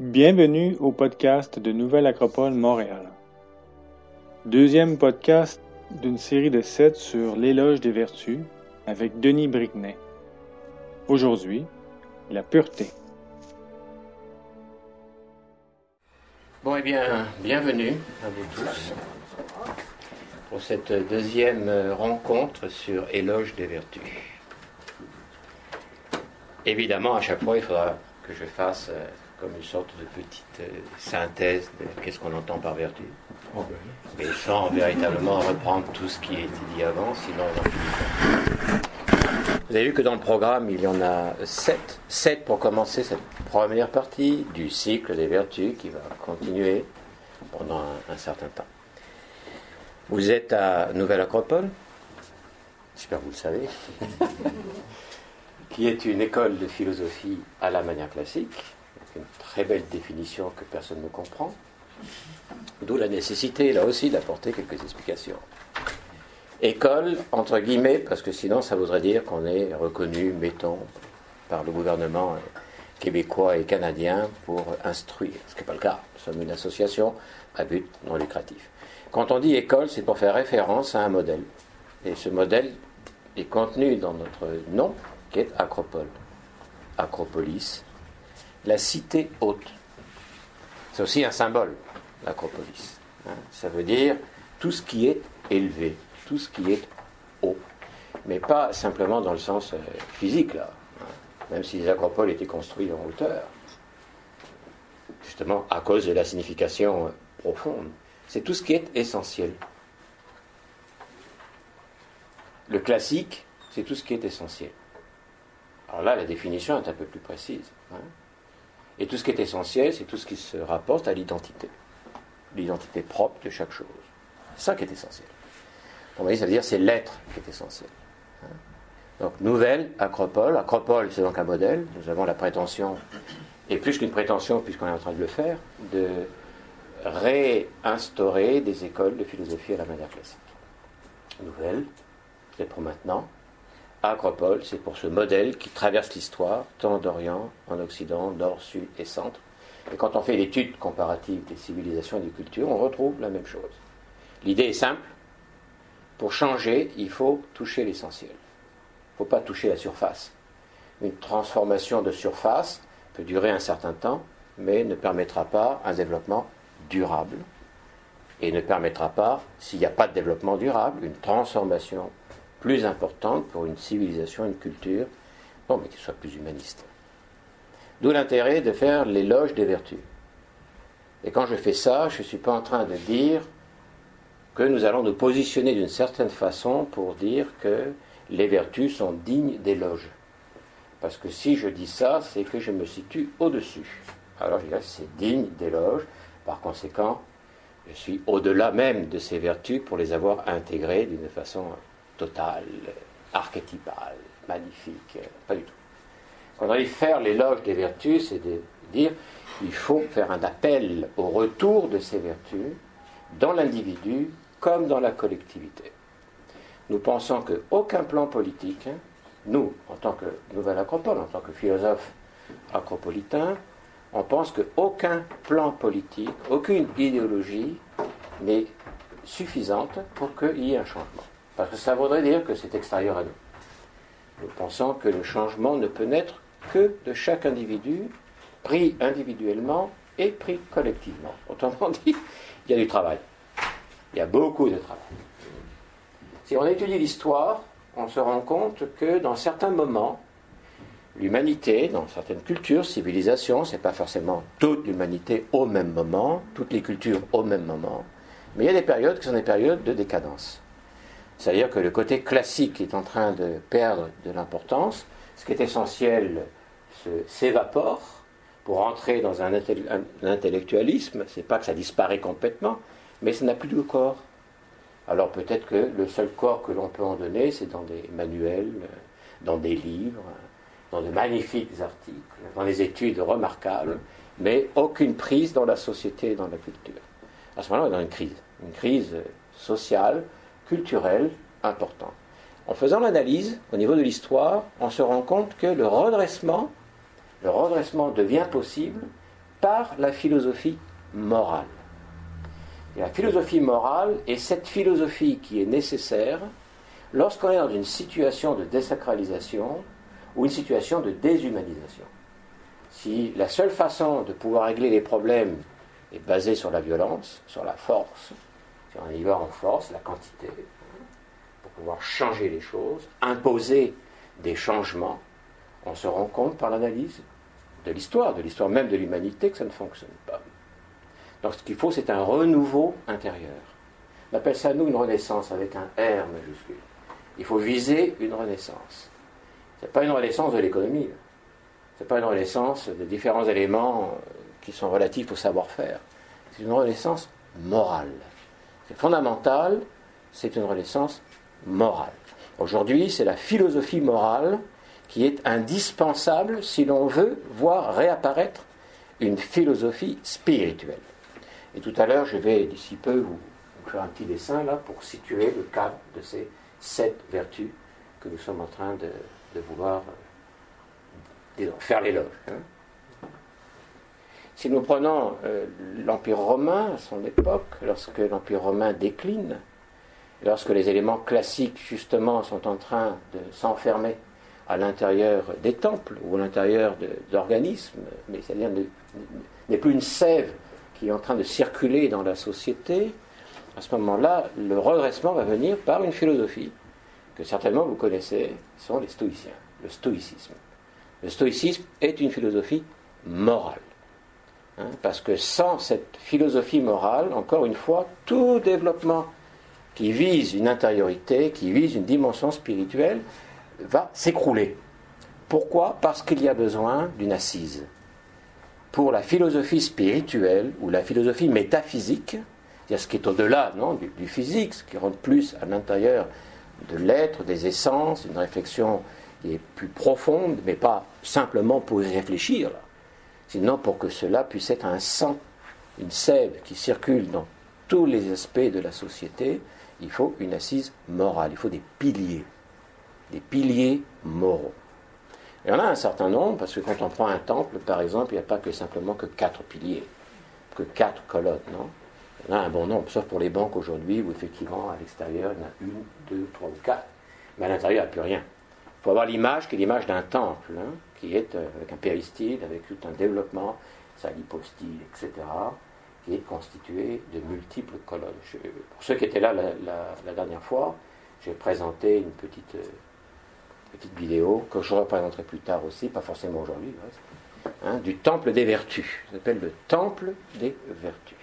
Bienvenue au podcast de Nouvelle Acropole Montréal. Deuxième podcast d'une série de 7 sur l'éloge des vertus avec Denis Briquenet. Aujourd'hui, la pureté. Bon, eh bien, bienvenue à vous tous pour cette deuxième rencontre sur éloge des vertus. Évidemment, à chaque fois, il faudra que je fasse comme une sorte de petite synthèse de qu'est-ce qu'on entend par vertu. Et sans véritablement reprendre tout ce qui a été dit avant, sinon on en finit pas. Vous avez vu que dans le programme, il y en a 7. 7 pour commencer cette première partie du cycle des vertus qui va continuer pendant un certain temps. Vous êtes à Nouvelle Acropole, j'espère que vous le savez, qui est une école de philosophie à la manière classique, avec une très belle définition que personne ne comprend, d'où la nécessité, là aussi, d'apporter quelques explications. École, entre guillemets, parce que sinon ça voudrait dire qu'on est reconnu, mettons, par le gouvernement québécois et canadien pour instruire, ce qui n'est pas le cas. Nous sommes une association à but non lucratif. Quand on dit école, c'est pour faire référence à un modèle. Et ce modèle est contenu dans notre nom, qui est Acropole. Acropolis, la cité haute. C'est aussi un symbole, l'Acropolis. Ça veut dire tout ce qui est élevé, tout ce qui est haut. Mais pas simplement dans le sens physique, là. Même si les acropoles étaient construits en hauteur. Justement, à cause de la signification profonde. C'est tout ce qui est essentiel. Le classique, c'est tout ce qui est essentiel. Alors là, la définition est un peu plus précise. Et tout ce qui est essentiel, c'est tout ce qui se rapporte à l'identité. L'identité propre de chaque chose. C'est ça qui est essentiel. Vous voyez, ça veut dire que c'est l'être qui est essentiel. Donc, nouvelle acropole. Acropole, c'est donc un modèle. Nous avons la prétention, et plus qu'une prétention, puisqu'on est en train de le faire, de réinstaurer des écoles de philosophie à la manière classique. Nouvelle, c'est pour maintenant. Acropole, c'est pour ce modèle qui traverse l'histoire, tant d'Orient, en Occident, Nord, Sud et Centre. Et quand on fait l'étude comparative des civilisations et des cultures, on retrouve la même chose. L'idée est simple. Pour changer, il faut toucher l'essentiel. Il ne faut pas toucher la surface. Une transformation de surface peut durer un certain temps, mais ne permettra pas un développement durable. Et ne permettra pas, s'il n'y a pas de développement durable, une transformation plus importante pour une civilisation, une culture, mais qui soit plus humaniste. D'où l'intérêt de faire l'éloge des vertus. Et quand je fais ça, je ne suis pas en train de dire que nous allons nous positionner d'une certaine façon pour dire que les vertus sont dignes d'éloge. Parce que si je dis ça, c'est que je me situe au-dessus. Alors je dirais que c'est digne d'éloge. Par conséquent, je suis au-delà même de ces vertus pour les avoir intégrées d'une façon totale, archétypale, magnifique. Pas du tout. Quand on dit faire l'éloge des vertus, c'est de dire qu'il faut faire un appel au retour de ces vertus dans l'individu comme dans la collectivité. Nous pensons qu'aucun plan politique, nous, en tant que Nouvelle Acropole, en tant que philosophe acropolitain, on pense qu'aucun plan politique, aucune idéologie n'est suffisante pour qu'il y ait un changement. Parce que ça voudrait dire que c'est extérieur à nous. Nous pensons que le changement ne peut naître que de chaque individu, pris individuellement et pris collectivement. Autrement dit, il y a du travail. Il y a beaucoup de travail. Si on étudie l'histoire, on se rend compte que dans certains moments, l'humanité, dans certaines cultures, civilisations, ce n'est pas forcément toute l'humanité au même moment, toutes les cultures au même moment, mais il y a des périodes qui sont des périodes de décadence. C'est-à-dire que le côté classique est en train de perdre de l'importance, ce qui est essentiel s'évapore pour entrer dans un intellectualisme. Ce n'est pas que ça disparaît complètement, mais ça n'a plus de corps. Alors peut-être que le seul corps que l'on peut en donner, c'est dans des manuels, dans des livres, dans de magnifiques articles, dans des études remarquables, mais aucune prise dans la société et dans la culture. À ce moment-là, on est dans une crise sociale, culturelle importante. En faisant l'analyse au niveau de l'histoire, on se rend compte que le redressement devient possible par la philosophie morale. Et la philosophie morale est cette philosophie qui est nécessaire lorsqu'on est dans une situation de désacralisation ou une situation de déshumanisation. Si la seule façon de pouvoir régler les problèmes est basée sur la violence, sur la force, si on y va en force, la quantité, pour pouvoir changer les choses, imposer des changements, on se rend compte par l'analyse de l'histoire même de l'humanité, que ça ne fonctionne pas. Donc ce qu'il faut, c'est un renouveau intérieur. On appelle ça, nous, une renaissance avec un R majuscule. Il faut viser une renaissance. Ce n'est pas une renaissance de l'économie. Ce n'est pas une renaissance des différents éléments qui sont relatifs au savoir-faire. C'est une renaissance morale. C'est fondamental, c'est une renaissance morale. Aujourd'hui, c'est la philosophie morale qui est indispensable si l'on veut voir réapparaître une philosophie spirituelle. Et tout à l'heure, je vais d'ici peu vous faire un petit dessin là pour situer le cadre de ces 7 vertus que nous sommes en train de vouloir faire l'éloge. Si nous prenons l'Empire romain à son époque, lorsque l'Empire romain décline, lorsque les éléments classiques justement sont en train de s'enfermer à l'intérieur des temples ou à l'intérieur d'organismes, mais c'est-à-dire n'est plus une sève qui est en train de circuler dans la société, à ce moment-là, le redressement va venir par une philosophie que certainement vous connaissez, ce sont les stoïciens, le stoïcisme. Le stoïcisme est une philosophie morale. Parce que sans cette philosophie morale, encore une fois, tout développement qui vise une intériorité, qui vise une dimension spirituelle, va s'écrouler. Pourquoi ? Parce qu'il y a besoin d'une assise. Pour la philosophie spirituelle ou la philosophie métaphysique, c'est-à-dire ce qui est au-delà du physique, ce qui rentre plus à l'intérieur de l'être, des essences, une réflexion qui est plus profonde, mais pas simplement pour y réfléchir, là. Sinon pour que cela puisse être un sang, une sève qui circule dans tous les aspects de la société, il faut une assise morale, il faut des piliers moraux. Il y en a un certain nombre, parce que quand on prend un temple, par exemple, il n'y a pas que simplement que 4 piliers, que 4 colonnes, non ? Il y en a un bon nombre, sauf pour les banques aujourd'hui, où effectivement, à l'extérieur, il y en a 1, 2, 3 ou 4, mais à l'intérieur, il n'y a plus rien. Il faut avoir l'image qui est l'image d'un temple, qui est avec un péristyle, avec tout un développement, sa hypostyle, etc., qui est constitué de multiples colonnes. Pour ceux qui étaient là la dernière fois, j'ai présenté une petite vidéo que je représenterai plus tard aussi, pas forcément aujourd'hui, du temple des vertus. Ça s'appelle le temple des vertus.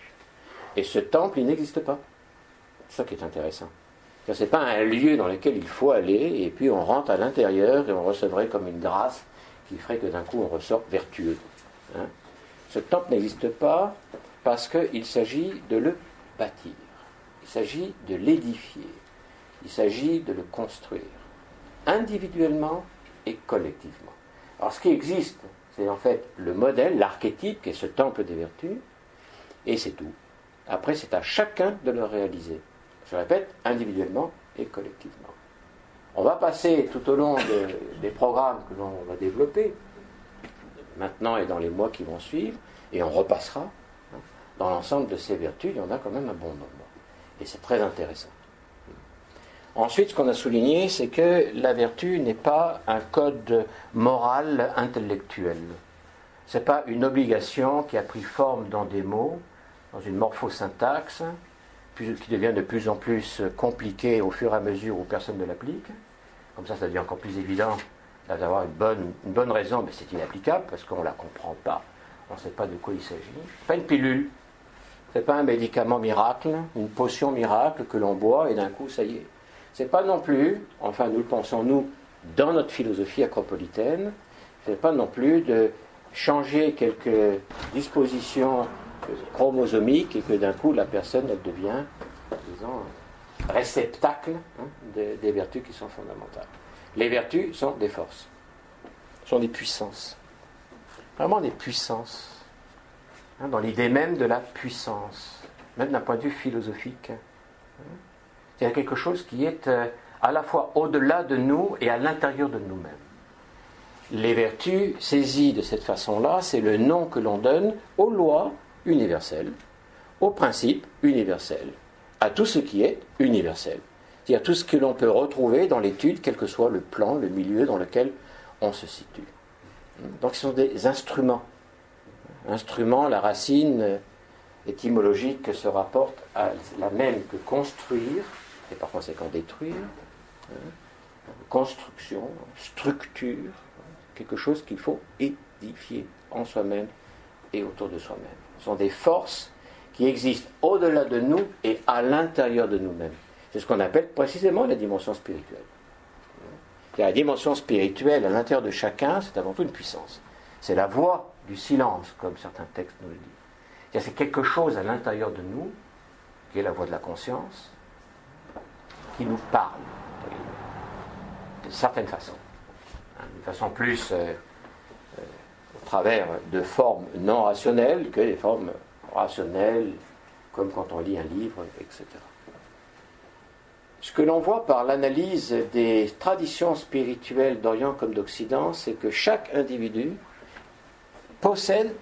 Et ce temple, il n'existe pas. C'est ça qui est intéressant. Ce n'est pas un lieu dans lequel il faut aller, et puis on rentre à l'intérieur et on recevrait comme une grâce qui ferait que d'un coup on ressort vertueux. Ce temple n'existe pas parce qu'il s'agit de le bâtir. Il s'agit de l'édifier. Il s'agit de le construire. Individuellement et collectivement. Alors ce qui existe, c'est en fait le modèle, l'archétype, qui est ce temple des vertus, et c'est tout. Après, c'est à chacun de le réaliser. Je répète, individuellement et collectivement. On va passer tout au long des programmes que l'on va développer, maintenant et dans les mois qui vont suivre, et on repassera. Dans l'ensemble de ces vertus, il y en a quand même un bon nombre. Et c'est très intéressant. Ensuite, ce qu'on a souligné, c'est que la vertu n'est pas un code moral intellectuel. Ce n'est pas une obligation qui a pris forme dans des mots, dans une morphosyntaxe, qui devient de plus en plus compliquée au fur et à mesure où personne ne l'applique. Comme ça devient encore plus évident d'avoir une bonne raison, mais c'est inapplicable parce qu'on ne la comprend pas. On ne sait pas de quoi il s'agit. Ce n'est pas une pilule. Ce n'est pas un médicament miracle, une potion miracle que l'on boit et d'un coup, ça y est. Ce n'est pas non plus, enfin nous le pensons nous, dans notre philosophie acropolitaine, ce n'est pas non plus de changer quelques dispositions chromosomiques et que d'un coup la personne elle devient, disons, réceptacle des vertus qui sont fondamentales. Les vertus sont des forces, sont des puissances, vraiment des puissances, dans l'idée même de la puissance, même d'un point de vue philosophique. Il y a quelque chose qui est à la fois au-delà de nous et à l'intérieur de nous-mêmes. Les vertus, saisies de cette façon-là, c'est le nom que l'on donne aux lois universelles, aux principes universels, à tout ce qui est universel. C'est-à-dire tout ce que l'on peut retrouver dans l'étude, quel que soit le plan, le milieu dans lequel on se situe. Donc ce sont des instruments. Instrument, la racine étymologique se rapporte à la même que construire, et par conséquent détruire, construction, structure, quelque chose qu'il faut édifier en soi-même et autour de soi-même. Ce sont des forces qui existent au-delà de nous et à l'intérieur de nous-mêmes. C'est ce qu'on appelle précisément la dimension spirituelle. La dimension spirituelle à l'intérieur de chacun, c'est avant tout une puissance. C'est la voix du silence, comme certains textes nous le disent. C'est quelque chose à l'intérieur de nous, qui est la voix de la conscience, qui nous parle, de certaines façons. D'une façon plus au travers de formes non rationnelles que des formes rationnelles, comme quand on lit un livre, etc. Ce que l'on voit par l'analyse des traditions spirituelles d'Orient comme d'Occident, c'est que chaque individu possède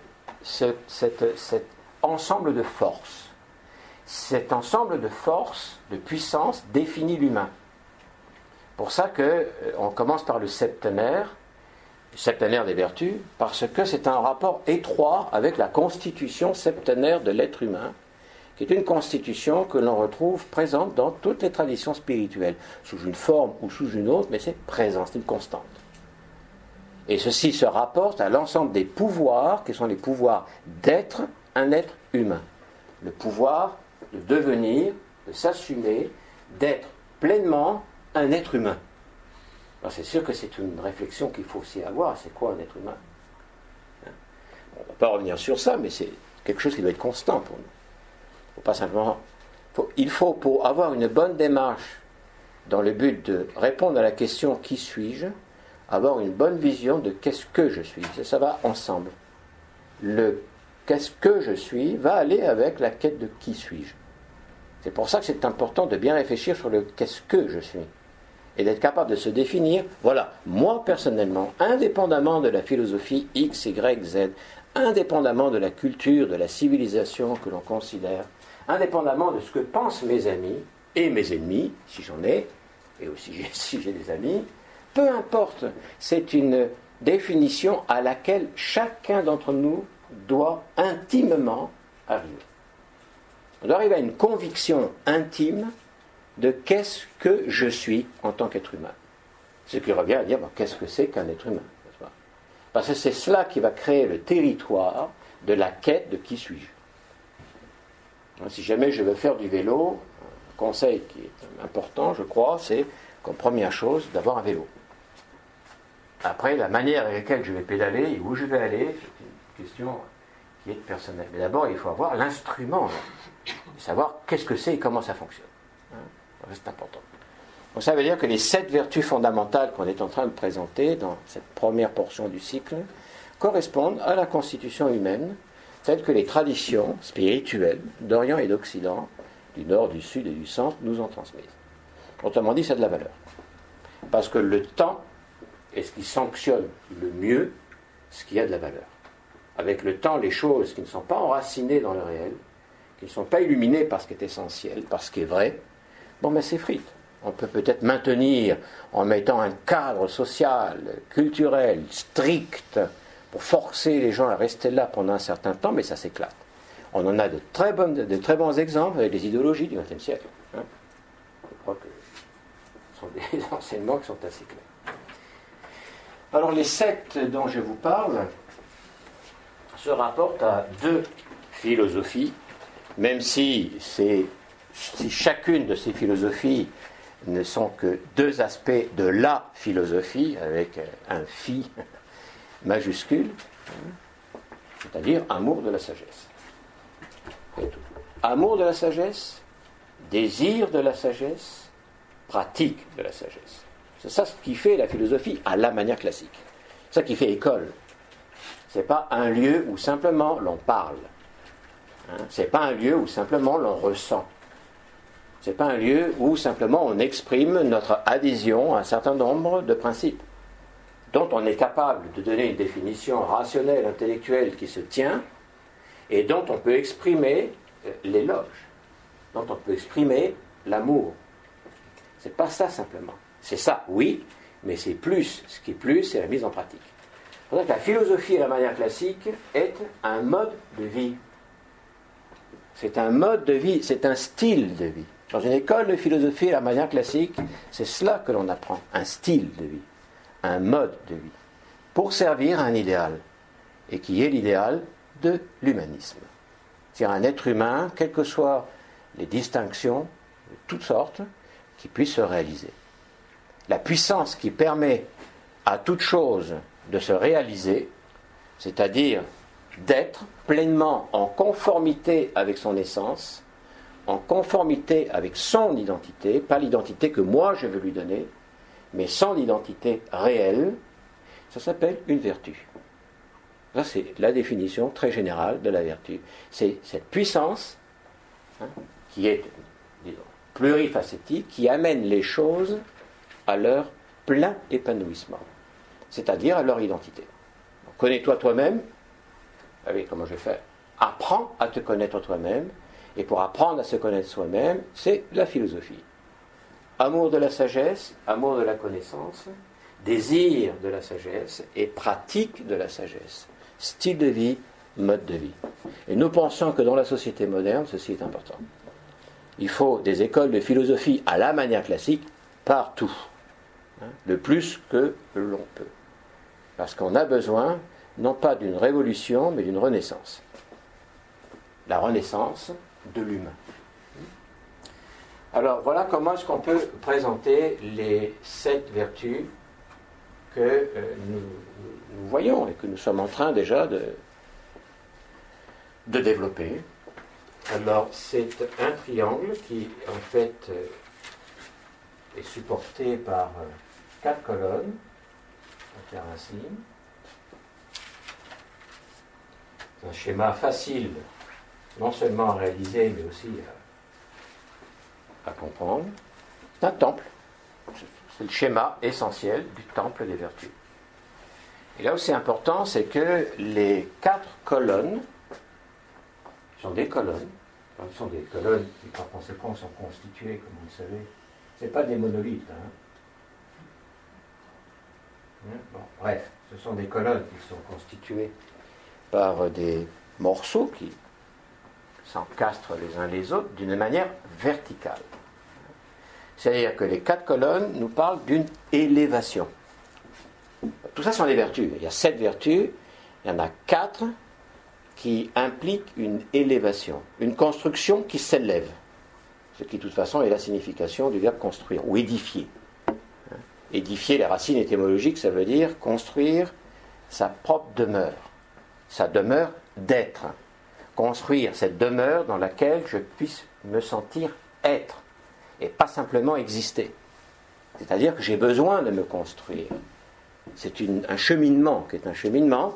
cet ensemble de forces. Cet ensemble de forces, de puissances, définit l'humain. Pour ça qu'on commence par le septenaire des vertus, parce que c'est un rapport étroit avec la constitution septenaire de l'être humain, qui est une constitution que l'on retrouve présente dans toutes les traditions spirituelles, sous une forme ou sous une autre, mais c'est présent, c'est une constante. Et ceci se rapporte à l'ensemble des pouvoirs, qui sont les pouvoirs d'être un être humain. Le pouvoir de devenir, de s'assumer, d'être pleinement un être humain. Alors c'est sûr que c'est une réflexion qu'il faut aussi avoir, c'est quoi un être humain ? On ne va pas revenir sur ça, mais c'est quelque chose qui doit être constant pour nous. Faut pas simplement, il faut, pour avoir une bonne démarche dans le but de répondre à la question qui suis-je, avoir une bonne vision de qu'est-ce que je suis. Ça va ensemble. Le qu'est-ce que je suis va aller avec la quête de qui suis-je. C'est pour ça que c'est important de bien réfléchir sur le qu'est-ce que je suis et d'être capable de se définir, voilà, moi personnellement, indépendamment de la philosophie X, Y, Z, indépendamment de la culture, de la civilisation que l'on considère, indépendamment de ce que pensent mes amis et mes ennemis, si j'en ai, et aussi si j'ai des amis, peu importe, c'est une définition à laquelle chacun d'entre nous doit intimement arriver. On doit arriver à une conviction intime de qu'est-ce que je suis en tant qu'être humain. Ce qui revient à dire, qu'est-ce que c'est qu'un être humain, n'est-ce pas ? Parce que c'est cela qui va créer le territoire de la quête de qui suis-je. Si jamais je veux faire du vélo, un conseil qui est important, je crois, c'est, comme première chose, d'avoir un vélo. Après, la manière avec laquelle je vais pédaler et où je vais aller, c'est une question qui est personnelle. Mais d'abord, il faut avoir l'instrument, savoir qu'est-ce que c'est et comment ça fonctionne. C'est important. Donc ça veut dire que les 7 vertus fondamentales qu'on est en train de présenter dans cette première portion du cycle correspondent à la constitution humaine telle que les traditions spirituelles d'Orient et d'Occident, du Nord, du Sud et du Centre, nous ont transmises. Autrement dit, c'est de la valeur. Parce que le temps est ce qui sanctionne le mieux ce qui a de la valeur. Avec le temps, les choses qui ne sont pas enracinées dans le réel, qui ne sont pas illuminées par ce qui est essentiel, par ce qui est vrai, s'effritent. On peut peut-être maintenir en mettant un cadre social, culturel, strict, pour forcer les gens à rester là pendant un certain temps, mais ça s'éclate. On en a de très bons exemples avec les idéologies du XXe siècle. Je crois que ce sont des enseignements qui sont assez clairs. Alors les sectes dont je vous parle se rapportent à 2 philosophies, même si chacune de ces philosophies ne sont que 2 aspects de la philosophie, avec un phi majuscule, c'est-à-dire amour de la sagesse. Amour de la sagesse, désir de la sagesse, pratique de la sagesse. C'est ça ce qui fait la philosophie à la manière classique. C'est ça qui fait école. C'est pas un lieu où simplement l'on parle. C'est pas un lieu où simplement l'on ressent. C'est pas un lieu où simplement on exprime notre adhésion à un certain nombre de principes. dont on est capable de donner une définition rationnelle, intellectuelle qui se tient, et dont on peut exprimer l'éloge, dont on peut exprimer l'amour. C'est pas ça simplement. C'est ça, oui, mais c'est plus. Ce qui est plus, c'est la mise en pratique. C'est pour ça que la philosophie à la manière classique est un mode de vie. C'est un mode de vie, c'est un style de vie. Dans une école de philosophie à la manière classique, c'est cela que l'on apprend, un style de vie, un mode de vie, pour servir à un idéal, et qui est l'idéal de l'humanisme. C'est-à-dire un être humain, quelles que soient les distinctions de toutes sortes, qui puisse se réaliser. La puissance qui permet à toute chose de se réaliser, c'est-à-dire d'être pleinement en conformité avec son essence, en conformité avec son identité, pas l'identité que moi je veux lui donner, mais son identité réelle, ça s'appelle une vertu. Ça, c'est la définition très générale de la vertu. C'est cette puissance qui est, disons, plurifacétique, qui amène les choses à leur plein épanouissement, c'est-à-dire à leur identité. Donc, connais-toi toi-même. Ah oui, comment je vais faire ? Apprends à te connaître toi-même, et pour apprendre à se connaître soi-même, c'est la philosophie. Amour de la sagesse, amour de la connaissance, désir de la sagesse et pratique de la sagesse. Style de vie, mode de vie. Et nous pensons que dans la société moderne, ceci est important. Il faut des écoles de philosophie à la manière classique partout, le plus que l'on peut. Parce qu'on a besoin, non pas d'une révolution, mais d'une renaissance. La renaissance de l'humain. Alors voilà comment est-ce qu'on peut présenter les 7 vertus que nous voyons et que nous sommes en train déjà de développer. Alors c'est un triangle qui en fait est supporté par 4 colonnes. On va faire ainsi. C'est un schéma facile, non seulement à réaliser, mais aussi à comprendre. C'est un temple. C'est le schéma essentiel du temple des vertus. Et là où c'est important, c'est que les 4 colonnes sont des colonnes. Ce sont des colonnes qui, par conséquent, sont constituées, comme vous le savez. Ce n'est pas des monolithes. Bon, bref, ce sont des colonnes qui sont constituées par des morceaux qui s'encastrent les uns les autres d'une manière verticale. C'est-à-dire que les 4 colonnes nous parlent d'une élévation. Tout ça sont des vertus. Il y a 7 vertus, il y en a 4 qui impliquent une élévation, une construction qui s'élève. Ce qui, de toute façon, est la signification du verbe construire, ou édifier. Édifier, les racines étymologiques, ça veut dire construire sa propre demeure, sa demeure d'être. Construire cette demeure dans laquelle je puisse me sentir être, et pas simplement exister. C'est-à-dire que j'ai besoin de me construire. C'est un cheminement qui est un cheminement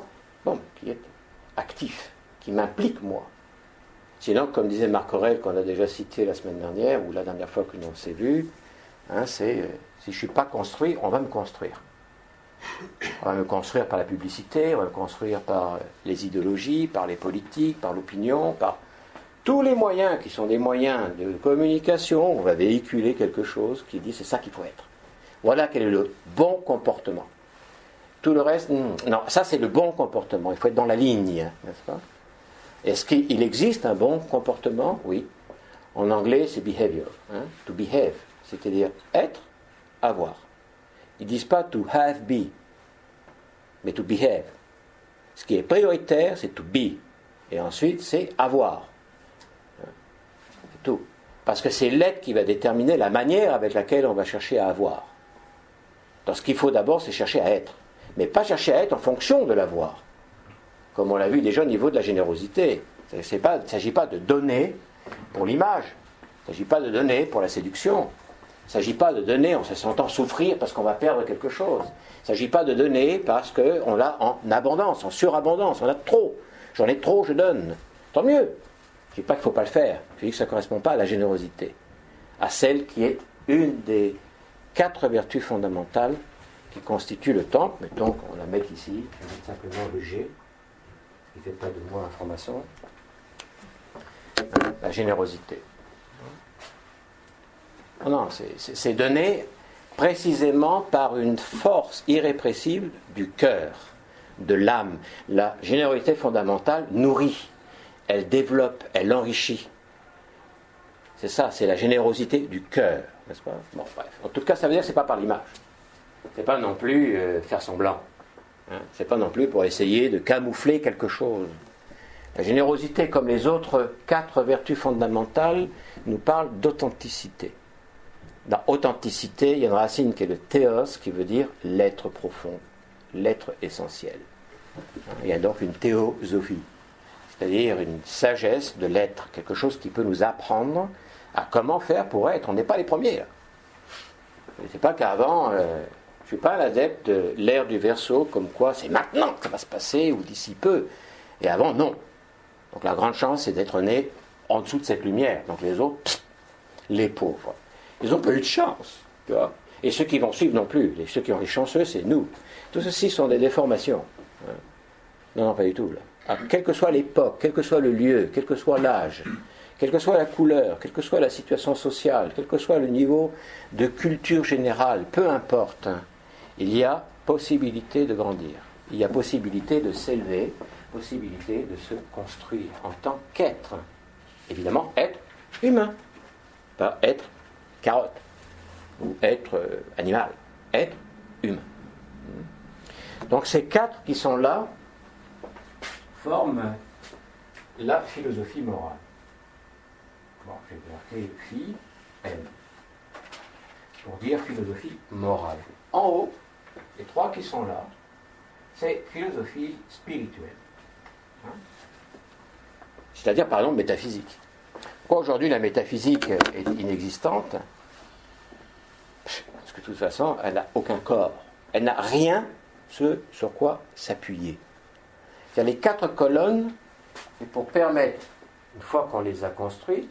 qui est actif, qui m'implique moi. Sinon, comme disait Marc Aurèle, qu'on a déjà cité la semaine dernière, ou la dernière fois que l'on s'est vu, c'est si je ne suis pas construit, on va me construire. On va me construire par la publicité, on va me construire par les idéologies, par les politiques, par l'opinion, par tous les moyens qui sont des moyens de communication. On va véhiculer quelque chose qui dit c'est ça qu'il faut être. Voilà quel est le bon comportement. Tout le reste, non, ça c'est le bon comportement. Il faut être dans la ligne, n'est-ce pas ? Est-ce qu'il existe un bon comportement ? Oui. En anglais, c'est behavior. To behave, c'est-à-dire être, avoir. Ils ne disent pas to have be, mais to behave. Ce qui est prioritaire, c'est to be. Et ensuite, c'est avoir. C'est tout. Parce que c'est l'être qui va déterminer la manière avec laquelle on va chercher à avoir. Donc ce qu'il faut d'abord, c'est chercher à être. Mais pas chercher à être en fonction de l'avoir. Comme on l'a vu déjà au niveau de la générosité. Il ne s'agit pas de donner pour l'image. Il ne s'agit pas de donner pour la séduction. Il ne s'agit pas de donner en se sentant souffrir parce qu'on va perdre quelque chose. Il ne s'agit pas de donner parce qu'on l'a en abondance, en surabondance. On a trop. J'en ai trop, je donne. Tant mieux. Je ne dis pas qu'il ne faut pas le faire. Je dis que ça ne correspond pas à la générosité. À celle qui est une des 4 vertus fondamentales qui constitue le temple. Mettons qu'on la mette ici, je vais mettre simplement le G, qui ne fait pas de moi un franc-maçon. La générosité. Non, c'est donné précisément par une force irrépressible du cœur, de l'âme. La générosité fondamentale nourrit, elle développe, elle enrichit. C'est ça, c'est la générosité du cœur, n'est-ce pas? Bon, bref. En tout cas, ça veut dire que ce n'est pas par l'image. Ce n'est pas non plus faire semblant. Hein? Ce n'est pas non plus pour essayer de camoufler quelque chose. La générosité, comme les autres 4 vertus fondamentales, nous parle d'authenticité. Dans authenticité, il y a une racine qui est le théos, qui veut dire l'être profond, l'être essentiel. Il y a donc une théosophie, c'est-à-dire une sagesse de l'être, quelque chose qui peut nous apprendre à comment faire pour être. On n'est pas les premiers, là. C'est pas qu'avant, je ne suis pas l'adepte de l'ère du Verseau, comme quoi c'est maintenant que ça va se passer, ou d'ici peu. Et avant, non. Donc la grande chance, c'est d'être né en dessous de cette lumière. Donc les autres, les pauvres. Ils n'ont pas eu de chance. Tu vois. Et ceux qui vont suivre non plus. Ceux qui ont les chanceux, c'est nous. Tout ceci sont des déformations. Non, non, pas du tout. Là. Alors, quelle que soit l'époque, quel que soit le lieu, quel que soit l'âge, quelle que soit la couleur, quelle que soit la situation sociale, quel que soit le niveau de culture générale, peu importe, il y a possibilité de grandir. Il y a possibilité de s'élever, possibilité de se construire en tant qu'être. Évidemment, être humain, pas être carotte ou être animal, être humain. Donc ces 4 qui sont là forment la philosophie morale. Bon, j'ai marqué phi, M, pour dire philosophie morale. En haut, les 3 qui sont là, c'est philosophie spirituelle. Hein? C'est-à-dire, par exemple, métaphysique. Pourquoi aujourd'hui la métaphysique est inexistante? Parce que de toute façon, elle n'a aucun corps. Elle n'a rien sur quoi s'appuyer. C'est-à-dire les 4 colonnes, c'est pour permettre, une fois qu'on les a construites,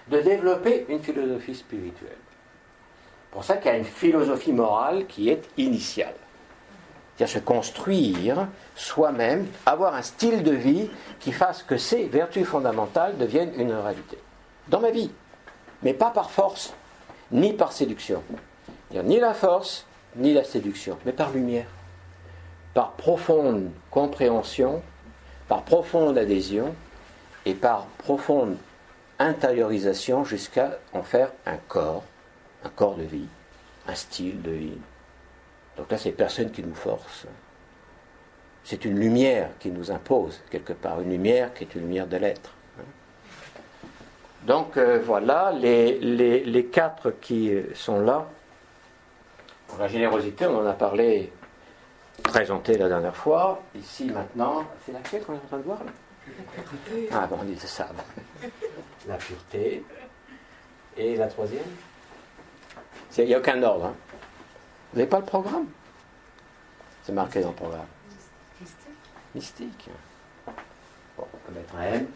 de développer une philosophie spirituelle. C'est pour ça qu'il y a une philosophie morale qui est initiale. C'est-à-dire se construire soi-même, avoir un style de vie qui fasse que ces vertus fondamentales deviennent une réalité. Dans ma vie, mais pas par force, ni par séduction. C'est-à-dire ni la force, ni la séduction, mais par lumière. Par profonde compréhension, par profonde adhésion et par profonde intériorisation jusqu'à en faire un corps de vie, un style de vie. Donc là, c'est personne qui nous force. C'est une lumière qui nous impose, quelque part, une lumière qui est une lumière de l'être. Donc voilà, les 4 qui sont là. Pour la générosité, on en a parlé, présenté la dernière fois. Ici, maintenant, c'est laquelle qu'on est en train de voir là? Ah bon, on dit ça. La pureté. Et la 3e? Il n'y a aucun ordre. Hein. Vous n'avez pas le programme? C'est marqué dans le programme. Mystique. Bon, on peut mettre un M.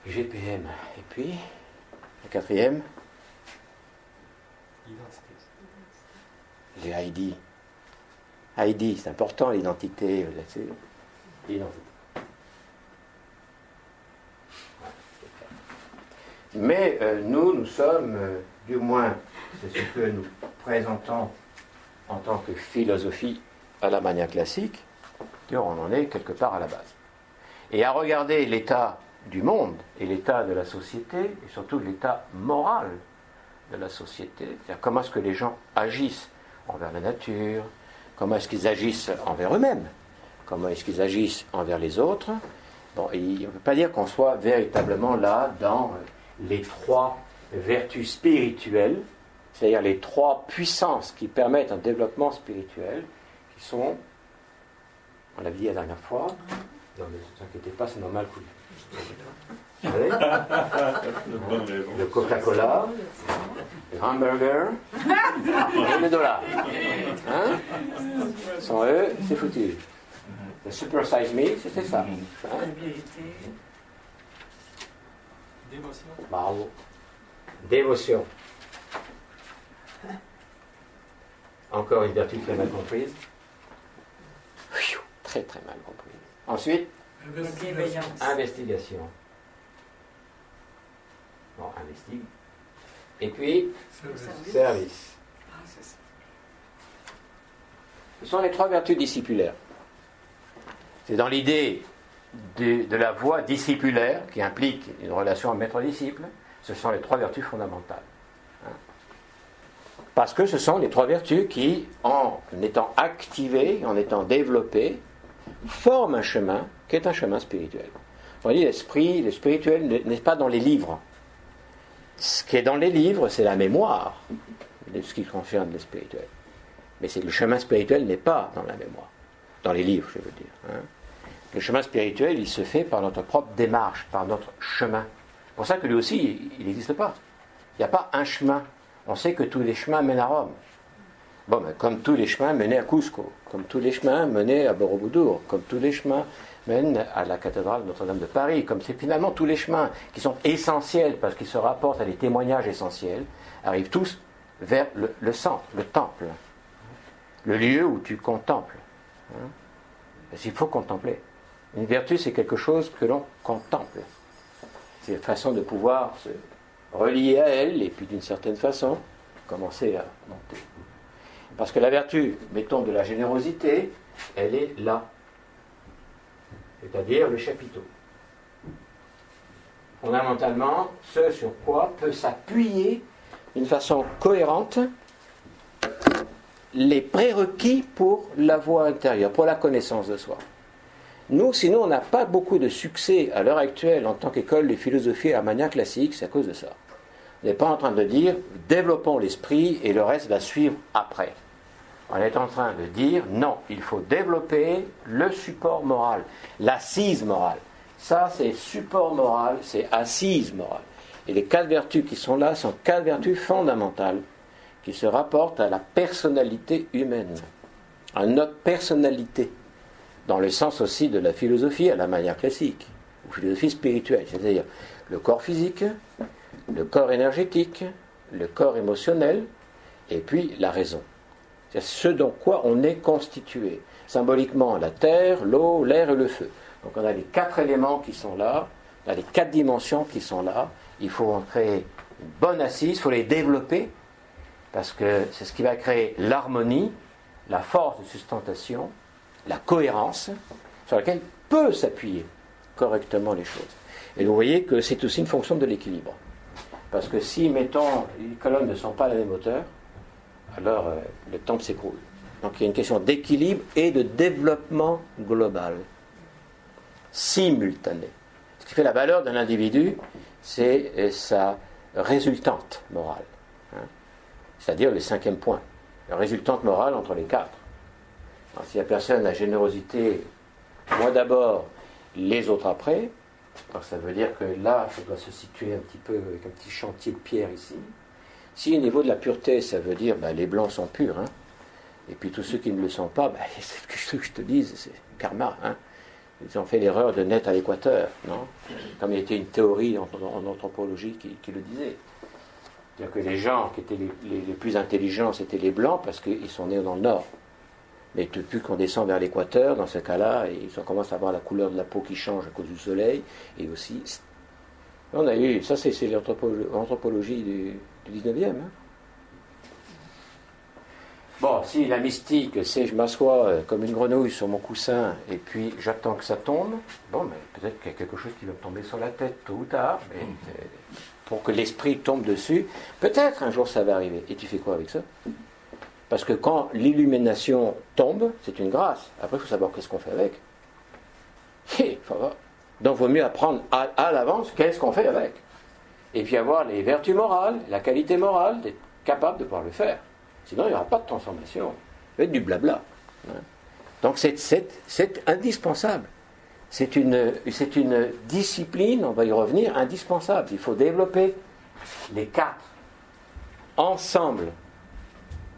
GPM. Et puis, la 4e? J'ai Heidi. Heidi, c'est important, l'identité. L'identité. Mais nous sommes, du moins, c'est ce que nous présentons en tant que philosophie à la manière classique, on en est quelque part à la base. Et à regarder l'état du monde et l'état de la société, et surtout l'état moral de la société, c'est-à-dire comment est-ce que les gens agissent envers la nature, comment est-ce qu'ils agissent envers eux-mêmes, comment est-ce qu'ils agissent envers les autres. Bon, il ne veut pas dire qu'on soit véritablement là dans les 3 vertus spirituelles, c'est-à-dire les 3 puissances qui permettent un développement spirituel, qui sont, on l'avait dit la dernière fois, non mais ne vous inquiétez pas, c'est normal que le Coca-Cola, le hamburger et le dollar. Hein? Sans eux, c'est foutu. Le Super Size Me, c'était ça. Hein? Dévotion. Bravo. Dévotion. Encore une vertu très mal comprise. Très très mal comprise. Ensuite, investigation. Bon, investigue. Et puis, service. Ce sont les trois vertus discipulaires. C'est dans l'idée de la voie discipulaire qui implique une relation maître-disciple. Ce sont les trois vertus fondamentales. Parce que ce sont les trois vertus qui, en étant activées, en étant développées, forment un chemin qui est un chemin spirituel. On dit l'esprit, le spirituel n'est pas dans les livres. Ce qui est dans les livres, c'est la mémoire de ce qui concerne le spirituel. Mais le chemin spirituel n'est pas dans la mémoire, dans les livres, je veux dire. Le chemin spirituel, il se fait par notre propre démarche, par notre chemin. C'est pour ça que lui aussi, il n'existe pas. Il n'y a pas un chemin. On sait que tous les chemins mènent à Rome. Bon, mais comme tous les chemins menaient à Cusco, comme tous les chemins menaient à Borobudur, comme tous les chemins mènent à la cathédrale Notre-Dame de Paris, comme c'est finalement tous les chemins qui sont essentiels parce qu'ils se rapportent à des témoignages essentiels, arrivent tous vers le centre, le temple, le lieu où tu contemples. Parce qu'il faut contempler. Une vertu, c'est quelque chose que l'on contemple. C'est une façon de pouvoir se relier à elle et puis d'une certaine façon commencer à monter. Parce que la vertu, mettons de la générosité, elle est là. C'est-à-dire le chapiteau. Fondamentalement, ce sur quoi peut s'appuyer d'une façon cohérente les prérequis pour la voie intérieure, pour la connaissance de soi. Nous, sinon, on n'a pas beaucoup de succès à l'heure actuelle en tant qu'école de philosophie armanienne classique, c'est à cause de ça. On n'est pas en train de dire développons l'esprit et le reste va suivre après. On est en train de dire non, il faut développer le support moral, l'assise morale. Ça, c'est support moral, c'est assise morale. Et les quatre vertus qui sont là sont quatre vertus fondamentales qui se rapportent à la personnalité humaine, à notre personnalité, dans le sens aussi de la philosophie à la manière classique, ou philosophie spirituelle, c'est-à-dire le corps physique, le corps énergétique, le corps émotionnel, et puis la raison. C'est ce dont quoi on est constitué. Symboliquement, la terre, l'eau, l'air et le feu. Donc on a les quatre éléments qui sont là, on a les quatre dimensions qui sont là. Il faut en créer une bonne assise, il faut les développer, parce que c'est ce qui va créer l'harmonie, la force de sustentation, la cohérence, sur laquelle peut s'appuyer correctement les choses. Et vous voyez que c'est aussi une fonction de l'équilibre. Parce que si, mettons, les colonnes ne sont pas à la même hauteur, alors le temple s'écroule. Donc il y a une question d'équilibre et de développement global, simultané. Ce qui fait la valeur d'un individu, c'est sa résultante morale. C'est-à-dire le cinquième point, la résultante morale entre les quatre. Alors, si la personne a générosité, moi d'abord, les autres après, alors ça veut dire que là, ça doit se situer un petit peu avec un petit chantier de pierre ici. Si au niveau de la pureté, ça veut dire les blancs sont purs, et puis tous ceux qui ne le sont pas, c'est ce que je te dise, c'est karma. Ils ont fait l'erreur de naître à l'équateur, non? Comme il y a été une théorie en anthropologie qui le disait. C'est-à-dire que les gens qui étaient les plus intelligents, c'était les blancs parce qu'ils sont nés dans le nord. Mais depuis qu'on descend vers l'équateur, dans ce cas-là, on commence à avoir la couleur de la peau qui change à cause du soleil, et aussi... On a eu... Ça, c'est l'anthropologie du 19e. Bon, si la mystique, c'est je m'assois comme une grenouille sur mon coussin, et puis j'attends que ça tombe, bon, mais peut-être qu'il y a quelque chose qui va me tomber sur la tête, tôt ou tard, mais pour que l'esprit tombe dessus, peut-être un jour ça va arriver. Et tu fais quoi avec ça? Parce que quand l'illumination tombe, c'est une grâce. Après, il faut savoir qu'est-ce qu'on fait avec. Donc, il vaut mieux apprendre à l'avance qu'est-ce qu'on fait avec. Et puis avoir les vertus morales, la qualité morale, d'être capable de pouvoir le faire. Sinon, il n'y aura pas de transformation. Ça va être du blabla. Donc, c'est indispensable. C'est une discipline, on va y revenir, indispensable. Il faut développer les quatre ensemble.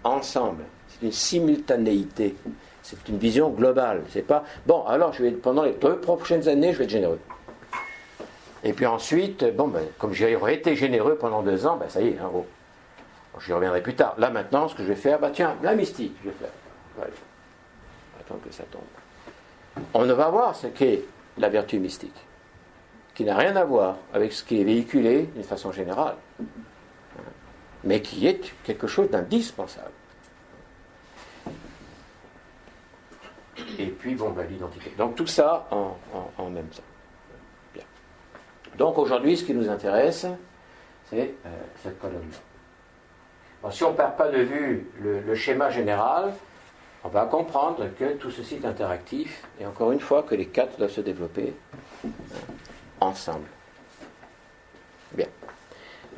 C'est une simultanéité, c'est une vision globale. C'est pas bon. Alors pendant les 2 prochaines années, je vais être généreux. Et puis ensuite, comme j'aurais été généreux pendant 2 ans, ça y est, en gros. J'y reviendrai plus tard. Là, maintenant, ce que je vais faire, la mystique, je vais faire. Voilà. Attends que ça tombe. On va voir ce qu'est la vertu mystique, qui n'a rien à voir avec ce qui est véhiculé d'une façon générale, mais qui est quelque chose d'indispensable. Et puis, l'identité. Donc, tout ça en même temps. Bien. Donc, aujourd'hui, ce qui nous intéresse, c'est cette colonne-là. Bon, si on ne perd pas de vue le schéma général, on va comprendre que tout ceci est interactif, et encore une fois, que les quatre doivent se développer ensemble. Bien.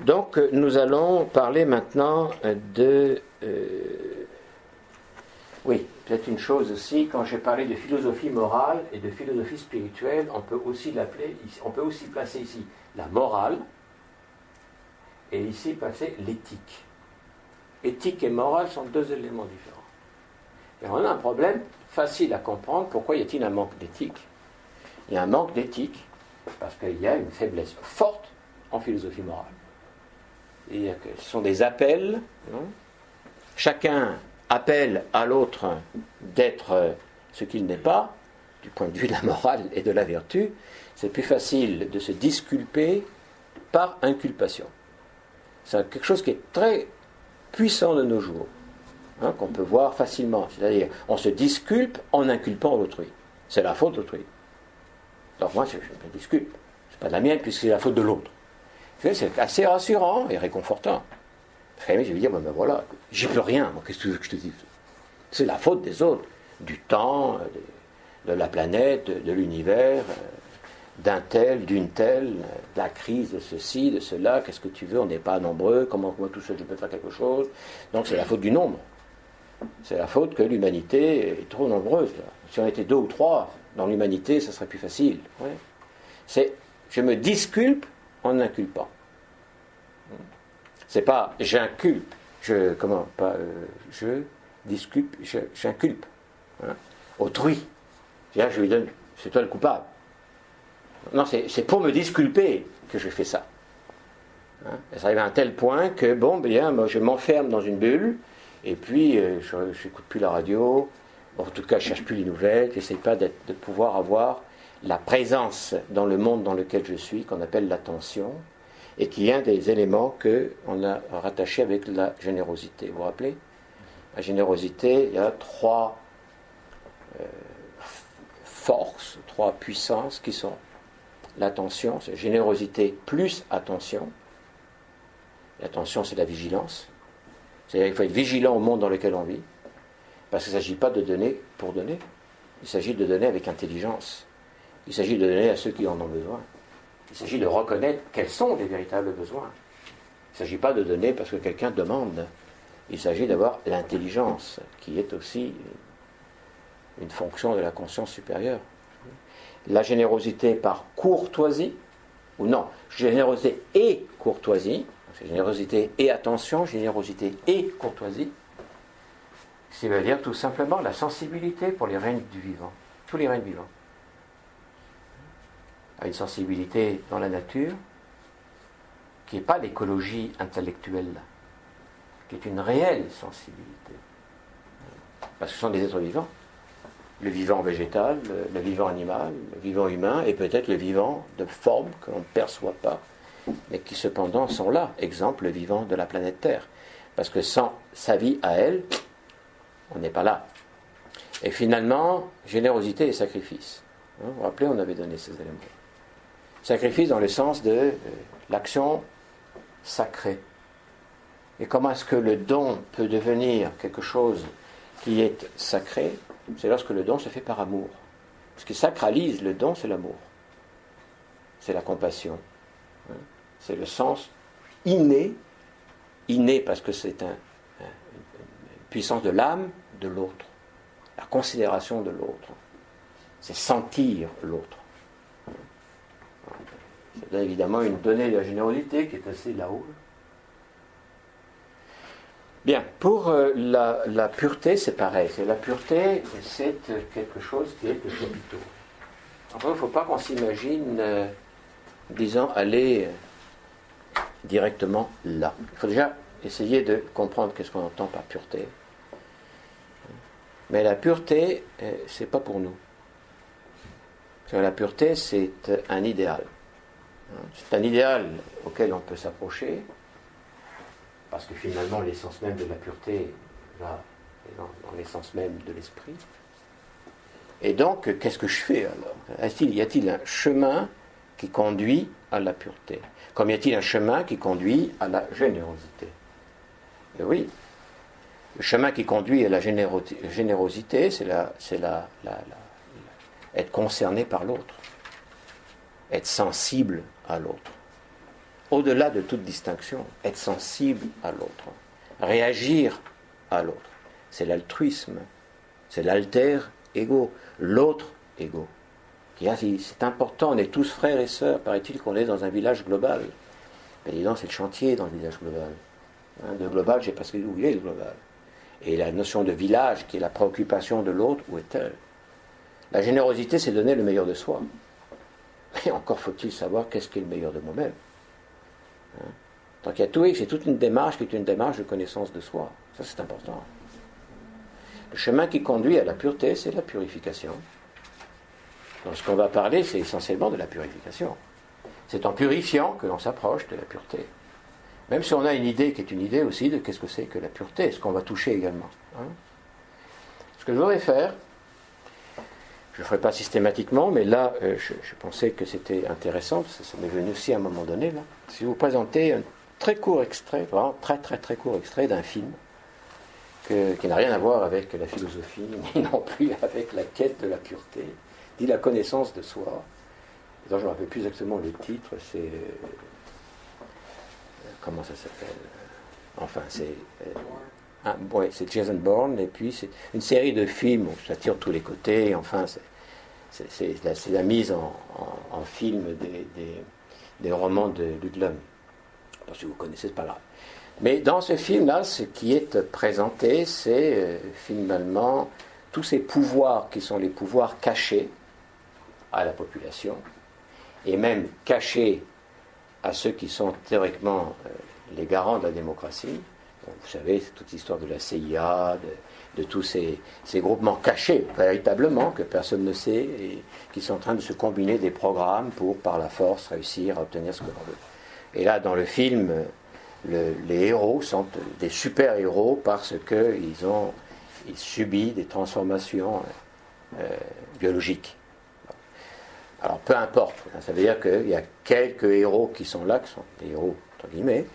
Donc, nous allons parler maintenant de... oui, peut-être une chose aussi, quand j'ai parlé de philosophie morale et de philosophie spirituelle, on peut aussi placer ici la morale, et ici placer l'éthique. Éthique et morale sont deux éléments différents. Et on a un problème facile à comprendre. Pourquoi y a-t-il un manque d'éthique? Il y a un manque d'éthique parce qu'il y a une faiblesse forte en philosophie morale. Ce sont des appels. Chacun appelle à l'autre d'être ce qu'il n'est pas, du point de vue de la morale et de la vertu. C'est plus facile de se disculper par inculpation. C'est quelque chose qui est très puissant de nos jours. Qu'on peut voir facilement. C'est-à-dire, on se disculpe en inculpant l'autrui. C'est la faute d'autrui. Alors moi, je me disculpe. C'est pas de la mienne, puisque c'est la faute de l'autre. C'est assez rassurant et réconfortant. Je vais dire, voilà, j'y peux rien. Moi, qu'est-ce que tu veux que je te dise? C'est la faute des autres. Du temps, de la planète, de l'univers, d'un tel, d'une telle, de la crise de ceci, de cela. Qu'est-ce que tu veux? On n'est pas nombreux. Comment moi tout seul je peux faire quelque chose? Donc c'est la faute du nombre. C'est la faute que l'humanité est trop nombreuse. Là. Si on était 2 ou 3 dans l'humanité, ça serait plus facile. Ouais. Je me disculpe en inculpant. C'est pas j'inculpe, je disculpe, j'inculpe. Autrui. Je lui donne, c'est toi le coupable. Non, c'est pour me disculper que je fais ça. Et ça arrive à un tel point que, moi, je m'enferme dans une bulle. Et puis, je n'écoute plus la radio, en tout cas, je ne cherche plus les nouvelles, je n'essaie pas de pouvoir avoir la présence dans le monde dans lequel je suis, qu'on appelle l'attention, et qui est un des éléments qu'on a rattaché avec la générosité. Vous vous rappelez? La générosité, il y a 3 forces, 3 puissances qui sont l'attention, c'est générosité plus attention. L'attention, c'est la vigilance. C'est-à-dire qu'il faut être vigilant au monde dans lequel on vit, parce qu'il ne s'agit pas de donner pour donner, il s'agit de donner avec intelligence, il s'agit de donner à ceux qui en ont besoin, il s'agit de reconnaître quels sont les véritables besoins. Il ne s'agit pas de donner parce que quelqu'un demande, il s'agit d'avoir l'intelligence, qui est aussi une fonction de la conscience supérieure. La générosité par courtoisie, ou non, générosité et courtoisie, c'est générosité et attention, générosité et courtoisie. Ça veut dire tout simplement la sensibilité pour les règnes du vivant, tous les règnes vivants. Une sensibilité dans la nature qui n'est pas l'écologie intellectuelle, qui est une réelle sensibilité. Parce que ce sont des êtres vivants. Le vivant végétal, le vivant animal, le vivant humain, et peut-être le vivant de forme que l'on ne perçoit pas, mais qui cependant sont là. Exemple, le vivant de la planète Terre. Parce que sans sa vie à elle, on n'est pas là. Et finalement, générosité et sacrifice. Vous vous rappelez, on avait donné ces éléments. Sacrifice dans le sens de l'action sacrée. Et comment est-ce que le don peut devenir quelque chose qui est sacré? C'est lorsque le don se fait par amour. Ce qui sacralise le don, c'est l'amour. C'est la compassion. C'est le sens inné parce que c'est une puissance de l'âme de l'autre. La considération de l'autre. C'est sentir l'autre. Ça donne évidemment une donnée de la générosité qui est assez là-haut. Bien, pour la pureté, c'est pareil. La pureté, c'est quelque chose qui est de capitaux. Enfin, il ne faut pas qu'on s'imagine, disons, aller directement là. Il faut déjà essayer de comprendre qu'est-ce qu'on entend par pureté. Mais la pureté, c'est pas pour nous. Parce que la pureté, c'est un idéal. C'est un idéal auquel on peut s'approcher, parce que finalement, l'essence même de la pureté va dans l'essence même de l'esprit. Et donc, qu'est-ce que je fais alors ? Y a-t-il un chemin qui conduit à la pureté ? Comme y a-t-il un chemin qui conduit à la générosité ? Et oui, le chemin qui conduit à la générosité, c'est être concerné par l'autre, être sensible à l'autre. Au-delà de toute distinction, être sensible à l'autre, réagir à l'autre. C'est l'altruisme, c'est l'alter ego, l'autre ego. C'est important, on est tous frères et sœurs, paraît-il qu'on est dans un village global. Mais dis donc, c'est le chantier dans le village global. De global, je ne sais pas ce où il est le global. Et la notion de village, qui est la préoccupation de l'autre, où est-elle ? La générosité, c'est donner le meilleur de soi. Et encore faut-il savoir qu'est-ce qui est le meilleur de moi-même. Donc il y a tout, c'est toute une démarche qui est une démarche de connaissance de soi. Ça, c'est important. Le chemin qui conduit à la pureté, c'est la purification. Donc ce qu'on va parler, c'est essentiellement de la purification. C'est en purifiant que l'on s'approche de la pureté. Même si on a une idée qui est une idée aussi de qu'est-ce que c'est que la pureté, ce qu'on va toucher également. Ce que je voudrais faire, je ne le ferai pas systématiquement, mais là, je pensais que c'était intéressant, parce que ça m'est venu aussi à un moment donné, là. Si vous présentez un très court extrait, vraiment très très très court extrait d'un film, qui n'a rien à voir avec la philosophie, ni non plus avec la quête de la pureté, dit la connaissance de soi. Et donc, je ne me rappelle plus exactement le titre, c'est... comment ça s'appelle ? Enfin, c'est... c'est Jason Bourne, et puis c'est une série de films où ça tire de tous les côtés, enfin, c'est la mise en film des romans de Ludlum. Si vous connaissez, c'est pas grave. Mais dans ce film-là, ce qui est présenté, c'est finalement tous ces pouvoirs qui sont les pouvoirs cachés à la population, et même cachés à ceux qui sont théoriquement les garants de la démocratie. Vous savez, c'est toute l'histoire de la CIA, de tous ces groupements cachés, véritablement, que personne ne sait, et qui sont en train de se combiner des programmes pour, par la force, réussir à obtenir ce que l'on veut. Et là, dans le film, les héros sont des super-héros parce qu'ils subissent des transformations biologiques. Alors, peu importe, ça veut dire qu'il y a quelques héros qui sont là, qui sont des héros, entre guillemets,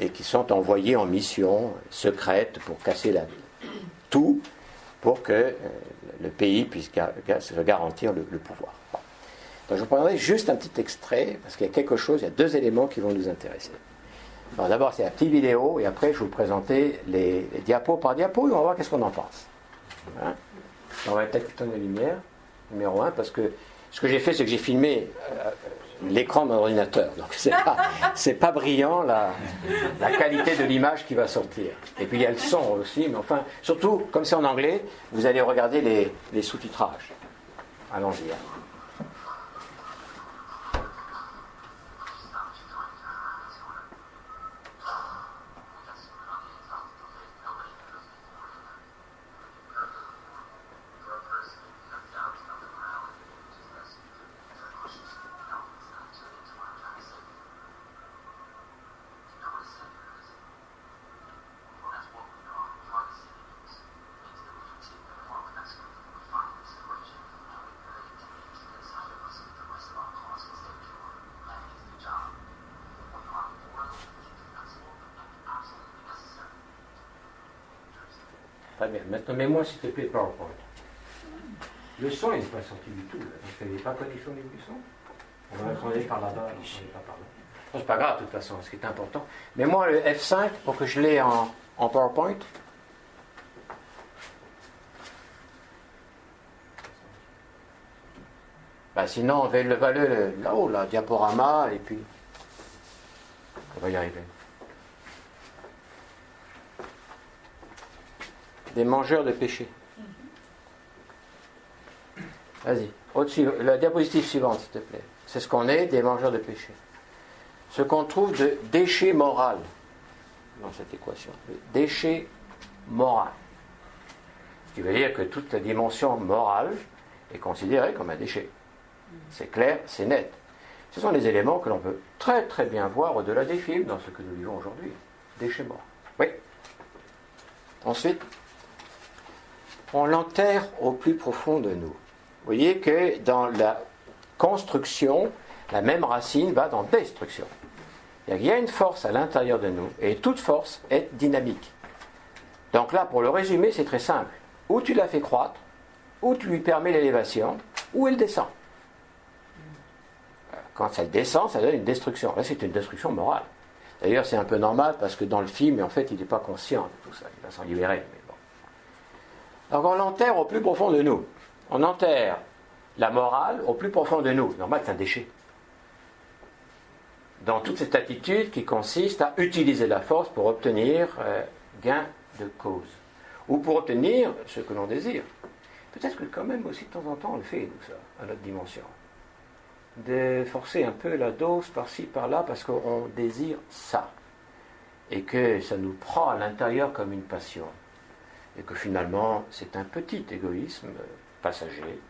et qui sont envoyés en mission secrète pour casser tout, pour que le pays puisse se garantir le pouvoir. Bon. Donc je vous prendrai juste un petit extrait, parce qu'il y a quelque chose, il y a deux éléments qui vont nous intéresser. Alors d'abord, c'est la petite vidéo, et après, je vais vous présenter les diapos par diapo, et on va voir qu'est-ce qu'on en pense. Hein? On va peut-être éteindre la lumière, numéro 1, parce que ce que j'ai fait, c'est que j'ai filmé l'écran de mon ordinateur. Donc c'est pas brillant la qualité de l'image qui va sortir. Et puis il y a le son aussi, mais enfin, surtout, comme c'est en anglais, vous allez regarder les sous-titrages. Allons-y. Très bien. Maintenant, mets-moi s'il te plaît PowerPoint. Le son, il n'est pas sorti du tout. Là. Donc, il n'est pas connexion du son. On va retourner par là-bas. C'est pas grave, de toute façon, ce qui est important. Mets-moi le F5 pour que je l'ai en PowerPoint. Ben, sinon, on va le là-haut, là, diaporama, et puis on va y arriver. Des mangeurs de péché. Vas-y. Au-dessus, la diapositive suivante, s'il te plaît. C'est ce qu'on est, des mangeurs de péché. Ce qu'on trouve de déchet moral. dans cette équation. Le déchet moral. Ce qui veut dire que toute la dimension morale est considérée comme un déchet. C'est clair, c'est net. Ce sont des éléments que l'on peut très très bien voir au-delà des films dans ce que nous vivons aujourd'hui. Déchet moral. Oui. Ensuite, on l'enterre au plus profond de nous. Vous voyez que dans la construction, la même racine va dans destruction. Il y a une force à l'intérieur de nous, et toute force est dynamique. Donc là, pour le résumer, c'est très simple. Ou tu la fais croître, ou tu lui permets l'élévation, ou elle descend. Quand ça descend, ça donne une destruction. Là, c'est une destruction morale. D'ailleurs, c'est un peu normal, parce que dans le film, en fait, il n'est pas conscient de tout ça. Il va s'en libérer. Mais bon. Donc on l'enterre au plus profond de nous. On enterre la morale au plus profond de nous. Normal, c'est un déchet. Dans toute cette attitude qui consiste à utiliser la force pour obtenir gain de cause. Ou pour obtenir ce que l'on désire. Peut-être que quand même aussi de temps en temps on le fait, nous, ça, à notre dimension. De forcer un peu la dose par-ci, par-là, parce qu'on désire ça. Et que ça nous prend à l'intérieur comme une passion. Et que finalement, c'est un petit égoïsme passager.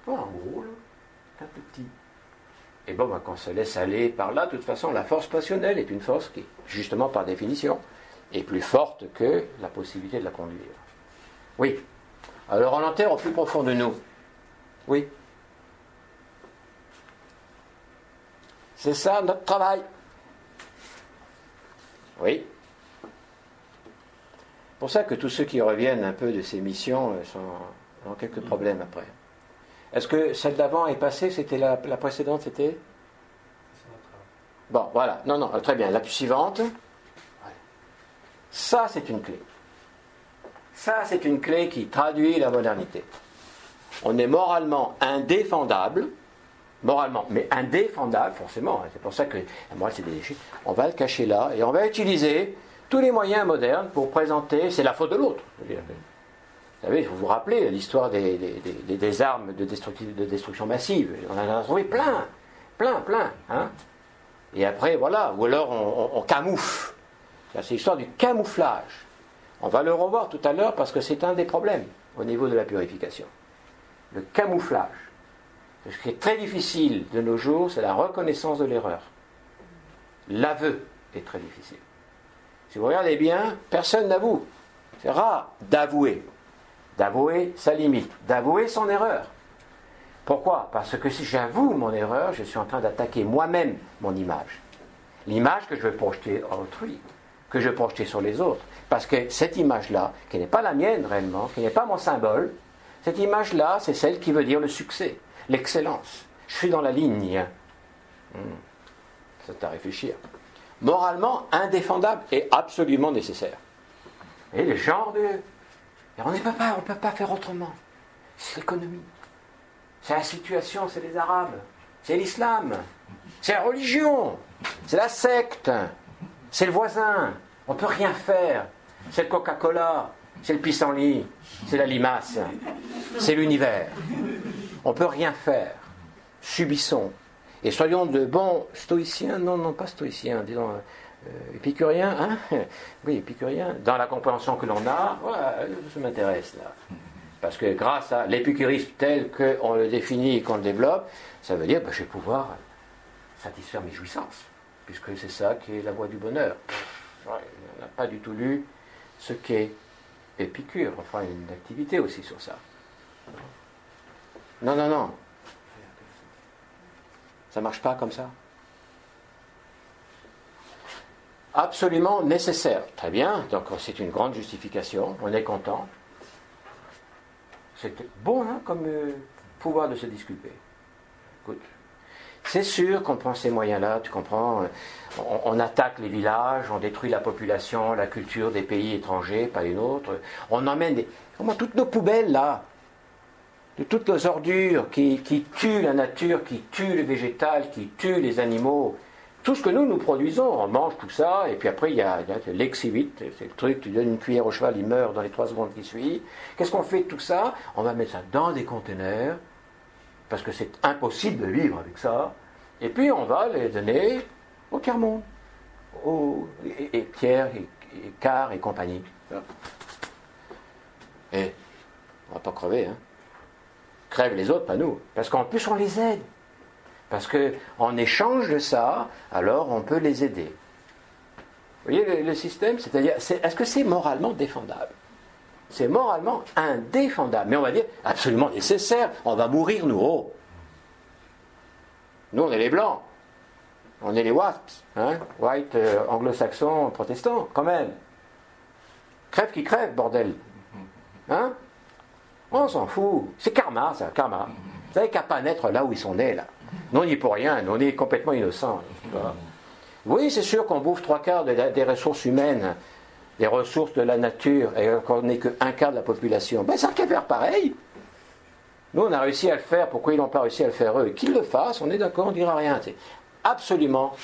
Pas en gros, là, un petit. Et bon, quand on se laisse aller par là, de toute façon, la force passionnelle est une force qui, justement par définition, est plus forte que la possibilité de la conduire. Oui. Alors on l'enterre au plus profond de nous. Oui. C'est ça notre travail. Oui. C'est pour ça que tous ceux qui reviennent un peu de ces missions ont quelques problèmes après. Est-ce que celle d'avant est passée? C'était la précédente, c'était? Bon, voilà. Non, très bien. La suivante. Ça, c'est une clé. Ça, c'est une clé qui traduit la modernité. On est moralement indéfendable. Moralement, mais indéfendable, forcément. C'est pour ça que la morale, c'est des déchets. On va le cacher là et on va utiliser tous les moyens modernes pour présenter. C'est la faute de l'autre. Vous savez, vous vous rappelez l'histoire des armes de destruction massive. On en a trouvé plein. Hein. Et après, voilà. Ou alors, on camoufle. C'est l'histoire du camouflage. On va le revoir tout à l'heure parce que c'est un des problèmes au niveau de la purification. Le camouflage. Ce qui est très difficile de nos jours, c'est la reconnaissance de l'erreur. L'aveu est très difficile. Si vous regardez bien, personne n'avoue. C'est rare d'avouer. D'avouer sa limite. D'avouer son erreur. Pourquoi? Parce que si j'avoue mon erreur, je suis en train d'attaquer moi-même mon image. L'image que je veux projeter à autrui, que je veux projeter sur les autres. Parce que cette image-là, qui n'est pas la mienne réellement, qui n'est pas mon symbole, cette image-là, c'est celle qui veut dire le succès, l'excellence. Je suis dans la ligne. C'est à réfléchir. Moralement indéfendable et absolument nécessaire. Et le genre de... On ne peut pas faire autrement. C'est l'économie. C'est la situation, c'est les Arabes. C'est l'islam. C'est la religion. C'est la secte. C'est le voisin. On ne peut rien faire. C'est le Coca-Cola. C'est le pissenlit. C'est la limace. C'est l'univers. On ne peut rien faire. Subissons. Et soyons de bons stoïciens. Non, pas stoïciens. Disons épicuriens. Hein, oui, épicuriens. Dans la compréhension que l'on a, voilà, ça m'intéresse là. Parce que grâce à l'épicurisme tel qu'on le définit et qu'on le développe, ça veut dire que je vais pouvoir satisfaire mes jouissances. Puisque c'est ça qui est la voie du bonheur. On n'a pas du tout lu ce qu'est Épicure. On fera une activité aussi sur ça. Non. Ça ne marche pas comme ça. Absolument nécessaire. Très bien, donc c'est une grande justification. On est content. C'est bon comme pouvoir de se disculper. Écoute, c'est sûr qu'on prend ces moyens-là, tu comprends, on attaque les villages, on détruit la population, la culture des pays étrangers, pas une autre. On emmène toutes nos poubelles là, de toutes nos ordures qui tuent la nature, qui tuent le végétal, qui tuent les animaux. Tout ce que nous produisons, on mange tout ça, et puis après il y a l'exhibit, c'est le truc, tu donnes une cuillère au cheval, il meurt dans les 3 secondes qui suivent. Qu'est-ce qu'on fait de tout ça? On va mettre ça dans des conteneurs, parce que c'est impossible de vivre avec ça, et puis on va les donner au tiers-monde. et Pierre, et Carr et compagnie. Et on va pas crever, hein. Crèvent les autres, pas nous. Parce qu'en plus, on les aide. Parce qu'en échange de ça, alors on peut les aider. Vous voyez le système? C'est-à-dire, est-ce que c'est moralement défendable? C'est moralement indéfendable. Mais on va dire, absolument nécessaire. On va mourir, nous. Oh. Nous, on est les Blancs. On est les WASPs. Hein? White, anglo-saxons, protestants, quand même. Crève qui crève, bordel. Hein? On s'en fout. C'est karma, ça, karma. Vous savez qu'à pas naître là où ils sont nés, là. Nous, on n'y est pour rien. Nous, on est complètement innocents. Oui, c'est sûr qu'on bouffe 3/4 des ressources humaines, des ressources de la nature, et qu'on n'est qu'un quart de la population. Ben, ça qu'à faire pareil. Nous, on a réussi à le faire. Pourquoi ils n'ont pas réussi à le faire eux? Qu'ils le fassent, on est d'accord, on ne dira rien. C'est absolument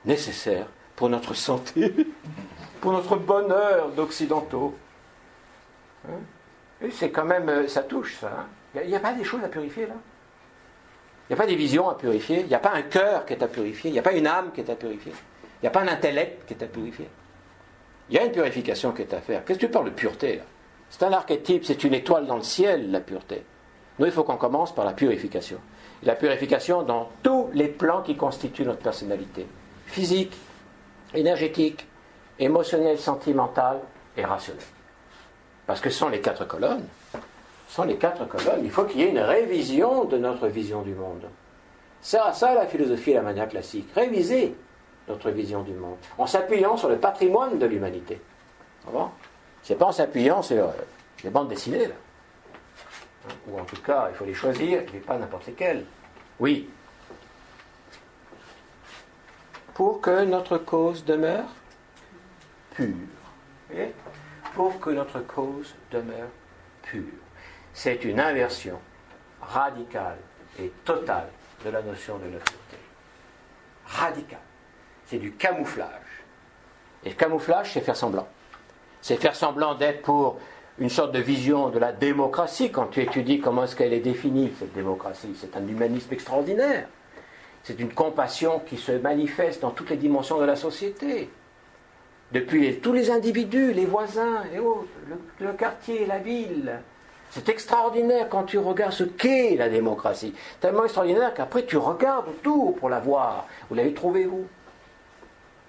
nécessaire pour notre santé, pour notre bonheur d'occidentaux. Hein? Et c'est quand même, ça touche ça. Il n'y a pas des choses à purifier là? Il n'y a pas des visions à purifier? Il n'y a pas un cœur qui est à purifier? Il n'y a pas une âme qui est à purifier? Il n'y a pas un intellect qui est à purifier? Il y a une purification qui est à faire. Qu'est-ce que tu parles de pureté là? C'est un archétype, c'est une étoile dans le ciel, la pureté. Nous, il faut qu'on commence par la purification. Et la purification dans tous les plans qui constituent notre personnalité. Physique, énergétique, émotionnelle, sentimentale et rationnelle. Parce que ce sont les 4 colonnes. Ce sont les 4 colonnes. Il faut qu'il y ait une révision de notre vision du monde. C'est ça la philosophie et la manière classique. Réviser notre vision du monde. En s'appuyant sur le patrimoine de l'humanité. C'est pas en s'appuyant sur les bandes dessinées, là. Ou en tout cas, il faut les choisir, mais pas n'importe lesquelles. Oui. Pour que notre cause demeure pure. Vous voyez? Pour que notre cause demeure pure. C'est une inversion radicale et totale de la notion de la pureté. Radicale. C'est du camouflage. Et le camouflage, c'est faire semblant. C'est faire semblant d'être pour une sorte de vision de la démocratie. Quand tu étudies comment est-ce qu'elle est définie, cette démocratie, c'est un humanisme extraordinaire. C'est une compassion qui se manifeste dans toutes les dimensions de la société. Depuis tous les individus, les voisins et autres, le quartier, la ville. C'est extraordinaire quand tu regardes ce qu'est la démocratie. Tellement extraordinaire qu'après tu regardes autour pour la voir. Vous l'avez trouvé, vous?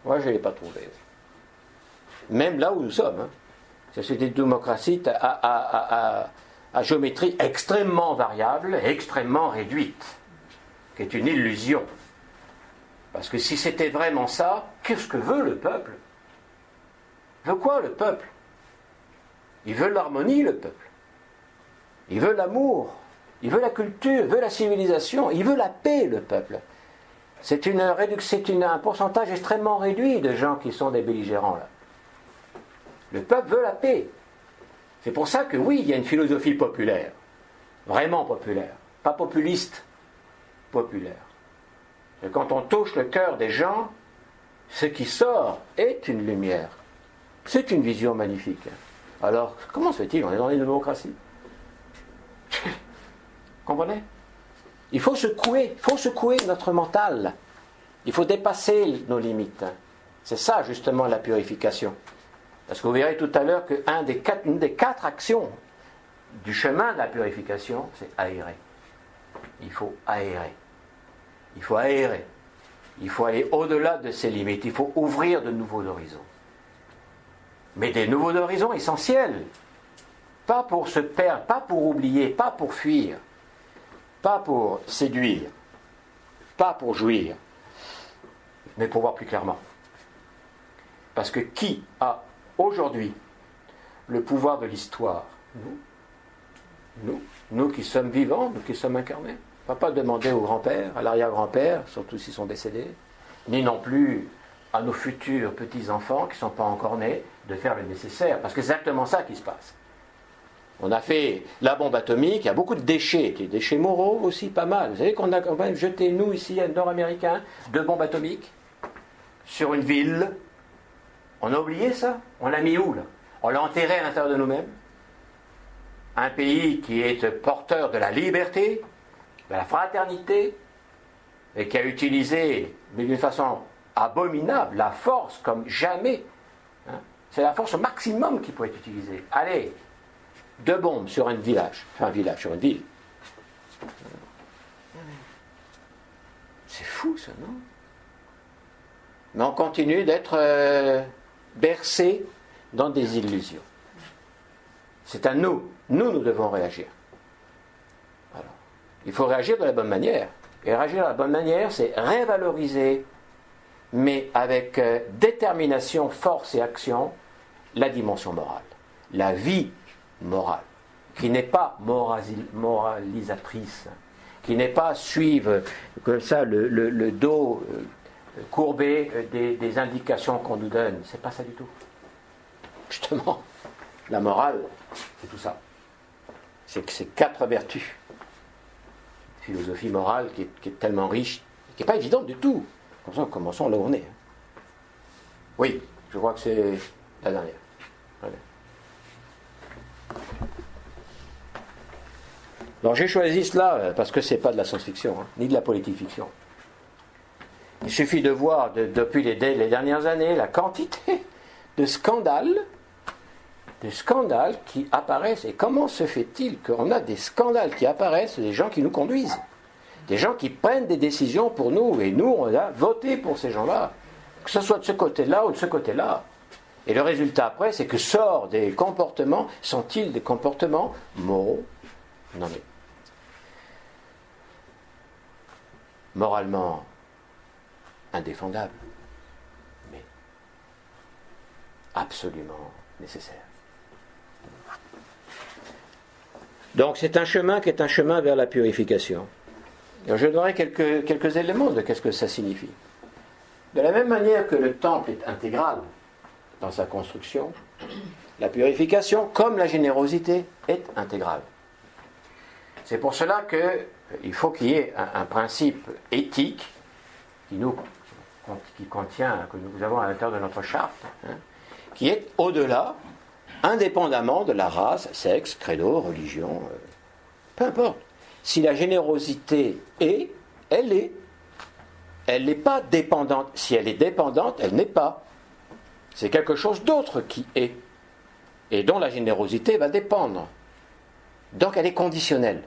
Moi, je ne l'ai pas trouvé. Même là où nous sommes. Hein. C'est une démocratie à géométrie extrêmement variable, extrêmement réduite, qui est une illusion. Parce que si c'était vraiment ça, qu'est-ce que veut le peuple? Veut quoi le peuple? Il veut l'harmonie, le peuple. Il veut l'amour. Il veut la culture, il veut la civilisation. Il veut la paix, le peuple. C'est un pourcentage extrêmement réduit de gens qui sont des belligérants, là. Le peuple veut la paix. C'est pour ça que oui, il y a une philosophie populaire. Vraiment populaire. Pas populiste. Populaire. Et quand on touche le cœur des gens, ce qui sort est une lumière. C'est une vision magnifique. Alors, comment se fait-il? On est dans une démocratie. Comprenez? Il faut secouer notre mental. Il faut dépasser nos limites. C'est ça, justement, la purification. Parce que vous verrez tout à l'heure qu'une des 4 actions du chemin de la purification, c'est aérer. Il faut aérer. Il faut aérer. Il faut aller au-delà de ses limites. Il faut ouvrir de nouveaux horizons. Mais des nouveaux horizons essentiels. Pas pour se perdre, pas pour oublier, pas pour fuir, pas pour séduire, pas pour jouir, mais pour voir plus clairement. Parce que qui a aujourd'hui le pouvoir de l'histoire? Nous qui sommes vivants, nous qui sommes incarnés. On ne va pas demander aux grands-pères, à l'arrière-grand-père, surtout s'ils sont décédés, ni non plus à nos futurs petits-enfants qui ne sont pas encore nés, de faire le nécessaire. Parce que c'est exactement ça qui se passe. On a fait la bombe atomique, il y a beaucoup de déchets, des déchets moraux aussi, pas mal. Vous savez qu'on a quand même jeté, nous, ici, Nord-Américains, 2 bombes atomiques sur une ville. On a oublié ça? On l'a mis où, là? On l'a enterré à l'intérieur de nous-mêmes. Un pays qui est porteur de la liberté, de la fraternité, et qui a utilisé, mais d'une façon abominable, la force comme jamais. Hein. C'est la force au maximum qui peut être utilisée. Allez, 2 bombes sur un village, sur une ville. C'est fou ça, non? Mais on continue d'être bercé dans des illusions. C'est à nous. Nous devons réagir. Alors, il faut réagir de la bonne manière. Et réagir de la bonne manière, c'est révaloriser, mais avec détermination, force et action, la dimension morale. La vie morale, qui n'est pas moralisatrice, qui n'est pas suivre comme ça le dos courbé des indications qu'on nous donne. C'est pas ça du tout. Justement, la morale, c'est tout ça. C'est que ces 4 vertus. Philosophie morale qui est tellement riche, qui n'est pas évidente du tout. Commençons là où on est. Oui, je crois que c'est la dernière. Allez. Alors j'ai choisi cela parce que c'est pas de la science-fiction, ni de la politique-fiction. Il suffit de voir depuis les dernières années la quantité de scandales qui apparaissent. Et comment se fait-il qu'on a des scandales qui apparaissent des gens qui nous conduisent, des gens qui prennent des décisions pour nous, et nous on a voté pour ces gens-là, que ce soit de ce côté-là ou de ce côté-là. Et le résultat après, c'est que sortent des comportements, sont-ils des comportements moraux? Non mais moralement indéfendable, mais absolument nécessaire. Donc c'est un chemin qui est un chemin vers la purification. Alors, je donnerai quelques éléments de qu'est-ce que ça signifie. De la même manière que le temple est intégral dans sa construction, la purification, comme la générosité, est intégrale. C'est pour cela qu'il faut qu'il y ait un principe éthique qui contient, que nous avons à l'intérieur de notre charte, qui est au-delà, indépendamment de la race, sexe, credo, religion, peu importe. Si la générosité est, elle est. Elle n'est pas dépendante. Si elle est dépendante, elle n'est pas. C'est quelque chose d'autre qui est, et dont la générosité va dépendre. Donc elle est conditionnelle.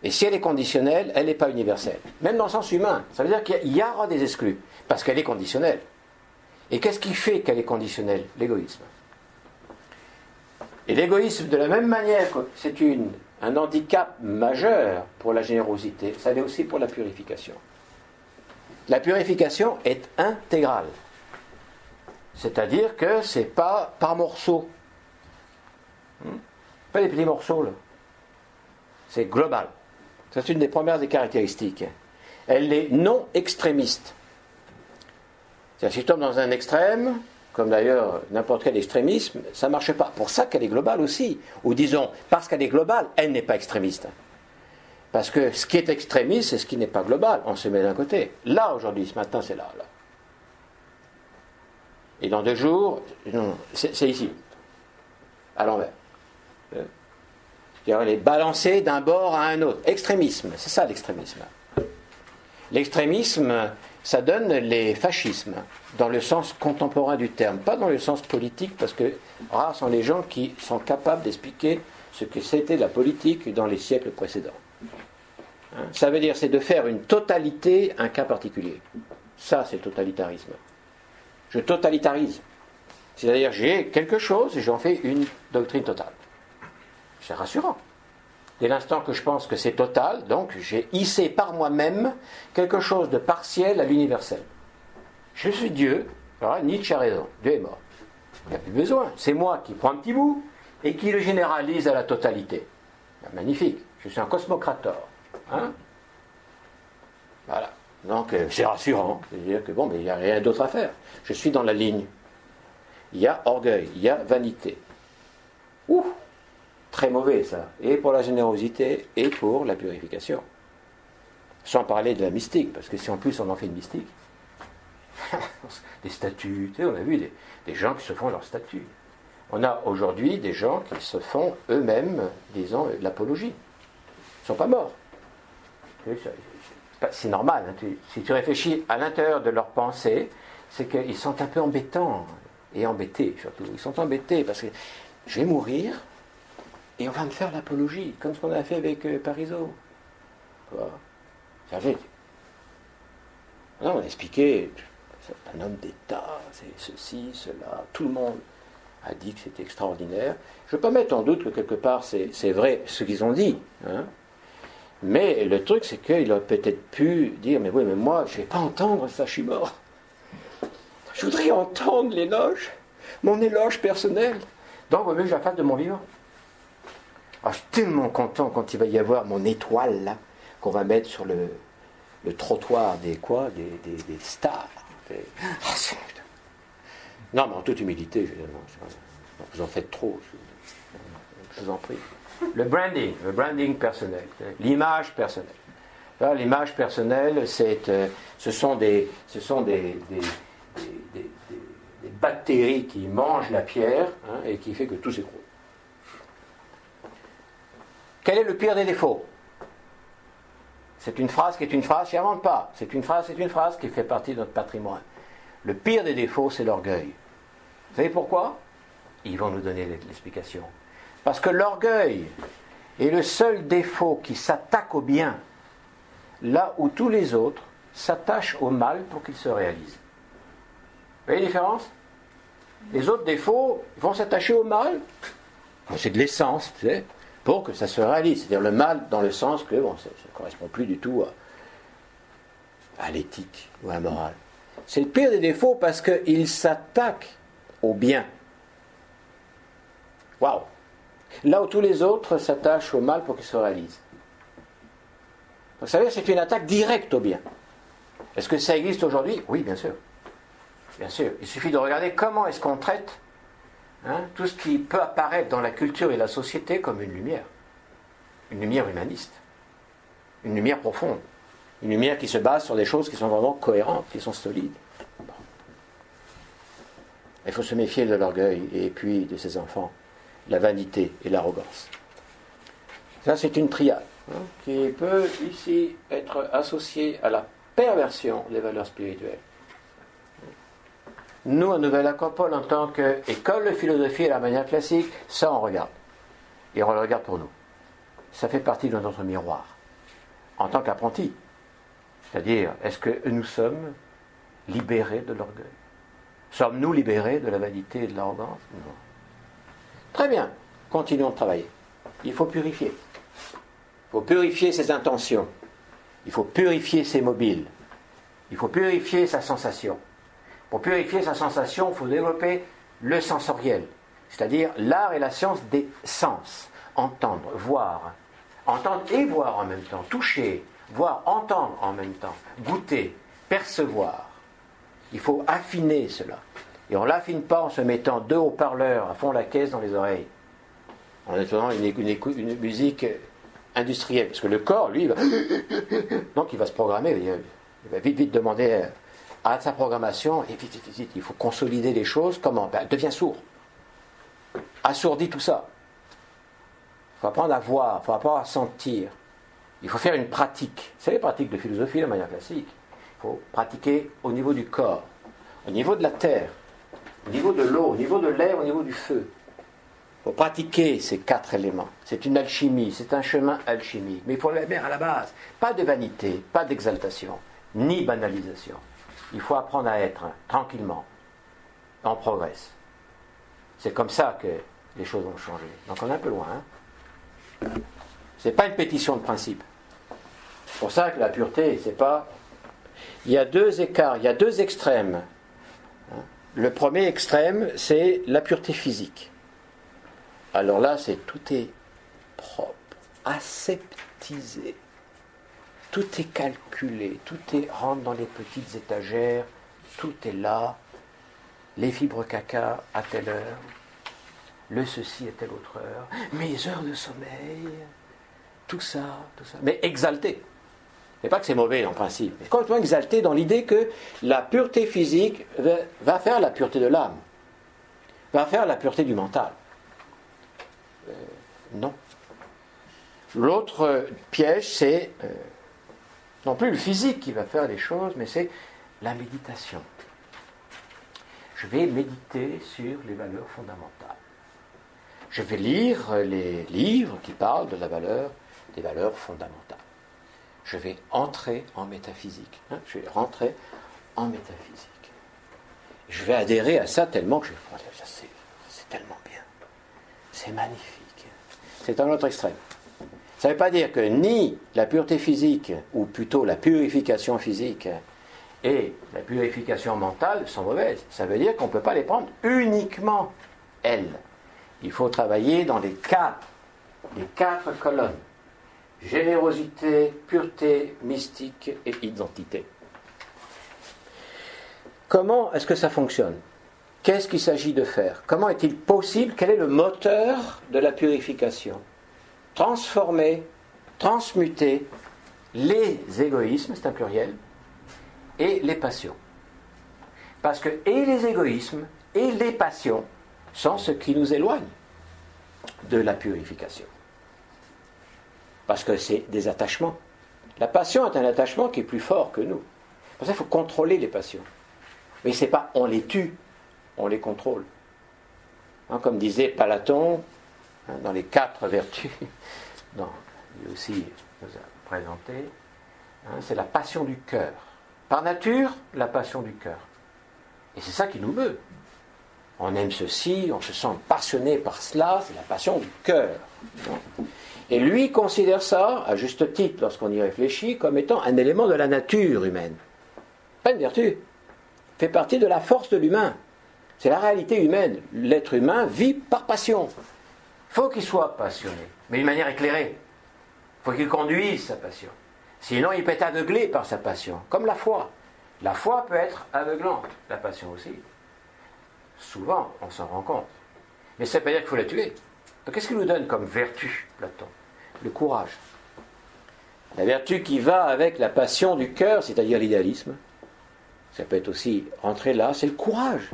Et si elle est conditionnelle, elle n'est pas universelle. Même dans le sens humain. Ça veut dire qu'il y aura des exclus, parce qu'elle est conditionnelle. Et qu'est-ce qui fait qu'elle est conditionnelle? L'égoïsme. Et l'égoïsme, de la même manière que c'est un handicap majeur pour la générosité, ça l'est aussi pour la purification. La purification est intégrale. C'est-à-dire que c'est pas par morceaux. Pas des petits morceaux, là. C'est global. C'est une des premières des caractéristiques. Elle est non extrémiste. C'est-à-dire, si je tombe dans un extrême, comme d'ailleurs n'importe quel extrémisme, ça ne marche pas. Pour ça qu'elle est globale aussi. Ou disons, parce qu'elle est globale, elle n'est pas extrémiste. Parce que ce qui est extrémiste, c'est ce qui n'est pas global. On se met d'un côté. Là, aujourd'hui, ce matin, c'est là. Et dans 2 jours, non, c'est ici. À l'envers. Elle est balancée d'un bord à un autre. Extrémisme, c'est ça l'extrémisme. L'extrémisme, ça donne les fascismes, dans le sens contemporain du terme, pas dans le sens politique, parce que rares sont les gens qui sont capables d'expliquer ce que c'était la politique dans les siècles précédents. Ça veut dire, c'est de faire une totalité un cas particulier. Ça, c'est le totalitarisme. Je totalitarise. C'est-à-dire, j'ai quelque chose et j'en fais une doctrine totale. C'est rassurant. Dès l'instant que je pense que c'est total, donc j'ai hissé par moi-même quelque chose de partiel à l'universel. Je suis Dieu. Alors, Nietzsche a raison. Dieu est mort. Il n'y a plus besoin. C'est moi qui prends un petit bout et qui le généralise à la totalité. Magnifique. Je suis un cosmocrator. Voilà. Donc c'est rassurant. C'est-à-dire que bon, mais il n'y a rien d'autre à faire. Je suis dans la ligne. Il y a orgueil, il y a vanité. Ouh, très mauvais ça. Et pour la générosité et pour la purification. Sans parler de la mystique, parce que si en plus on en fait une mystique, des statues, tu sais, on a vu des gens qui se font leurs statues. On a aujourd'hui des gens qui se font eux-mêmes, disons, l'apologie. Ils ne sont pas morts. C'est c'est normal, hein, si tu réfléchis à l'intérieur de leurs pensées, c'est qu'ils sont un peu embêtants, et embêtés surtout. Ils sont embêtés parce que je vais mourir et on va me faire l'apologie, comme ce qu'on a fait avec Parisot. On a expliqué, c'est un homme d'État, c'est ceci, cela, tout le monde a dit que c'était extraordinaire. Je ne veux pas mettre en doute que quelque part c'est vrai ce qu'ils ont dit, hein. Mais le truc c'est qu'il aurait peut-être pu dire, mais oui, mais moi je ne vais pas entendre ça, je suis mort. Je voudrais entendre l'éloge, mon éloge personnel. Donc, il vaut mieux que je la fasse de mon vivant. Alors, je suis tellement content quand il va y avoir mon étoile, là, qu'on va mettre sur le trottoir des stars. Non, mais en toute humilité, évidemment. Vous en faites trop, je vous en prie. Le branding personnel, l'image personnelle. Là, l'image personnelle, ce sont des bactéries qui mangent la pierre, hein, et qui fait que tout s'écroule. Quel est le pire des défauts? C'est une phrase qui est une phrase, je n'invente pas. C'est une phrase qui fait partie de notre patrimoine. Le pire des défauts, c'est l'orgueil. Vous savez pourquoi? Ils vont nous donner l'explication. Parce que l'orgueil est le seul défaut qui s'attaque au bien, là où tous les autres s'attachent au mal pour qu'il se réalise. Vous voyez la différence? Les autres défauts vont s'attacher au mal. C'est de l'essence, tu sais, pour que ça se réalise. C'est-à-dire le mal dans le sens que ça ne correspond plus du tout à l'éthique ou à la morale. C'est le pire des défauts parce qu'il s'attaque au bien. Waouh! Là où tous les autres s'attachent au mal pour qu'il se réalise. Donc ça veut dire que c'est une attaque directe au bien. Est-ce que ça existe aujourd'hui? Oui, bien sûr. Bien sûr, il suffit de regarder comment est-ce qu'on traite, hein, tout ce qui peut apparaître dans la culture et la société comme une lumière humaniste, une lumière profonde, une lumière qui se base sur des choses qui sont vraiment cohérentes, qui sont solides. Bon. Il faut se méfier de l'orgueil et puis de ses enfants, la vanité et l'arrogance. Ça, c'est une triade, hein, qui peut ici être associée à la perversion des valeurs spirituelles. Nous, à Nouvelle Acropole, en tant qu'école de philosophie à la manière classique, ça on regarde. Et on le regarde pour nous. Ça fait partie de notre miroir. En tant qu'apprenti. C'est-à-dire, est-ce que nous sommes libérés de l'orgueil? Sommes-nous libérés de la vanité et de l'arrogance? Non. Très bien. Continuons de travailler. Il faut purifier. Il faut purifier ses intentions. Il faut purifier ses mobiles. Il faut purifier sa sensation. Pour purifier sa sensation, il faut développer le sensoriel, c'est-à-dire l'art et la science des sens. Entendre, voir. Entendre et voir en même temps. Toucher, voir, entendre en même temps. Goûter, percevoir. Il faut affiner cela. Et on ne l'affine pas en se mettant 2 haut-parleurs à fond la caisse dans les oreilles. En étant une musique industrielle. Parce que le corps, lui, donc il va se programmer. Il va vite demander à sa programmation, et vite, il faut consolider les choses. Comment? Devient sourd. Assourdit tout ça. Il faut apprendre à voir, il faut apprendre à sentir. Il faut faire une pratique. C'est les pratiques de philosophie de manière classique. Il faut pratiquer au niveau du corps, au niveau de la terre, au niveau de l'eau, au niveau de l'air, au niveau du feu. Il faut pratiquer ces 4 éléments. C'est une alchimie, c'est un chemin alchimique. Mais il faut le mettre à la base. Pas de vanité, pas d'exaltation, ni banalisation. Il faut apprendre à être tranquillement. On progresse. C'est comme ça que les choses vont changer. Donc on est un peu loin. Hein. C'est pas une pétition de principe. C'est pour ça que la pureté, c'est pas... Il y a 2 écarts, il y a 2 extrêmes. Le premier extrême, c'est la pureté physique. Alors là, tout est propre, aseptisé. Tout est calculé, rentre dans les petites étagères, tout est là. Les fibres caca à telle heure, le ceci à telle autre heure, mes heures de sommeil, tout ça. Mais exalté. C'est pas que c'est mauvais en principe, mais complètement exalté dans l'idée que la pureté physique va faire la pureté de l'âme, va faire la pureté du mental. Non. L'autre piège, c'est non plus le physique qui va faire les choses, mais c'est la méditation. Je vais méditer sur les valeurs fondamentales. Je vais lire les livres qui parlent de des valeurs fondamentales. Je vais entrer en métaphysique. Je vais rentrer en métaphysique. Je vais adhérer à ça tellement que c'est tellement bien. C'est magnifique. C'est un autre extrême. Ça ne veut pas dire que ni la pureté physique, ou plutôt la purification physique, et la purification mentale sont mauvaises. Ça veut dire qu'on ne peut pas les prendre uniquement elles. Il faut travailler dans les quatre colonnes. Générosité, pureté, mystique et identité. Comment est-ce que ça fonctionne ? Qu'est-ce qu'il s'agit de faire ? Comment est-il possible ? Quel est le moteur de la purification ? Transformer, transmuter les égoïsmes, c'est un pluriel, et les passions. Parce que et les égoïsmes et les passions sont ce qui nous éloigne de la purification. Parce que c'est des attachements. La passion est un attachement qui est plus fort que nous. Pour ça, il faut contrôler les passions. Mais c'est pas on les tue, on les contrôle. Comme disait Platon, dans les 4 vertus, lui aussi nous a présenté, c'est la passion du cœur. Par nature, la passion du cœur. Et c'est ça qui nous meut. On aime ceci, on se sent passionné par cela, c'est la passion du cœur. Et lui considère ça, à juste titre, lorsqu'on y réfléchit, comme étant un élément de la nature humaine. Pas une vertu. Fait partie de la force de l'humain. C'est la réalité humaine. L'être humain vit par passion. Il faut qu'il soit passionné, mais d'une manière éclairée. Il faut qu'il conduise sa passion. Sinon, il peut être aveuglé par sa passion, comme la foi. La foi peut être aveuglante, la passion aussi. Souvent, on s'en rend compte. Mais ça ne veut pas dire qu'il faut la tuer. Donc, qu'est-ce qu'il nous donne comme vertu, Platon ? Le courage. La vertu qui va avec la passion du cœur, c'est-à-dire l'idéalisme. Ça peut être aussi rentrer là, c'est le courage.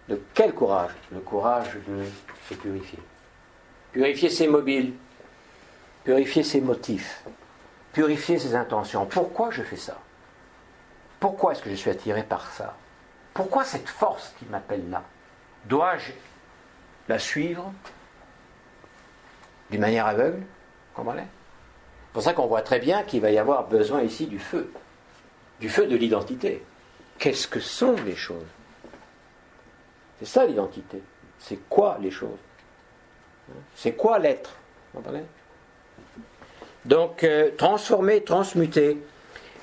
De quel courage ? Le courage de se purifier. Purifier ses mobiles, purifier ses motifs, purifier ses intentions. Pourquoi je fais ça ? Pourquoi est-ce que je suis attiré par ça ? Pourquoi cette force qui m'appelle là ? Dois-je la suivre d'une manière aveugle ? Comprenez ? C'est pour ça qu'on voit très bien qu'il va y avoir besoin ici du feu de l'identité. Qu'est-ce que sont les choses ? C'est ça l'identité. C'est quoi les choses ? C'est quoi l'être ? Vous comprenez ? Donc, transformer, transmuter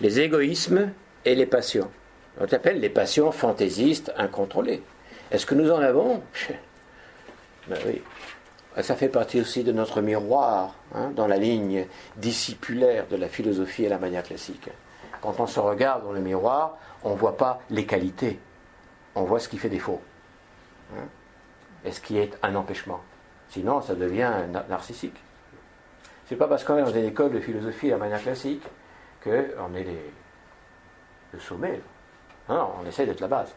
les égoïsmes et les passions. On appelle les passions fantaisistes incontrôlées. Est-ce que nous en avons ? Ben oui. Ça fait partie aussi de notre miroir, dans la ligne discipulaire de la philosophie et la manière classique. Quand on se regarde dans le miroir, on ne voit pas les qualités, on voit ce qui fait défaut. Et ce qui est un empêchement. Sinon, ça devient narcissique. C'est pas parce qu'on est dans une école de philosophie à la manière classique qu'on est le sommet. Non, on essaie d'être la base.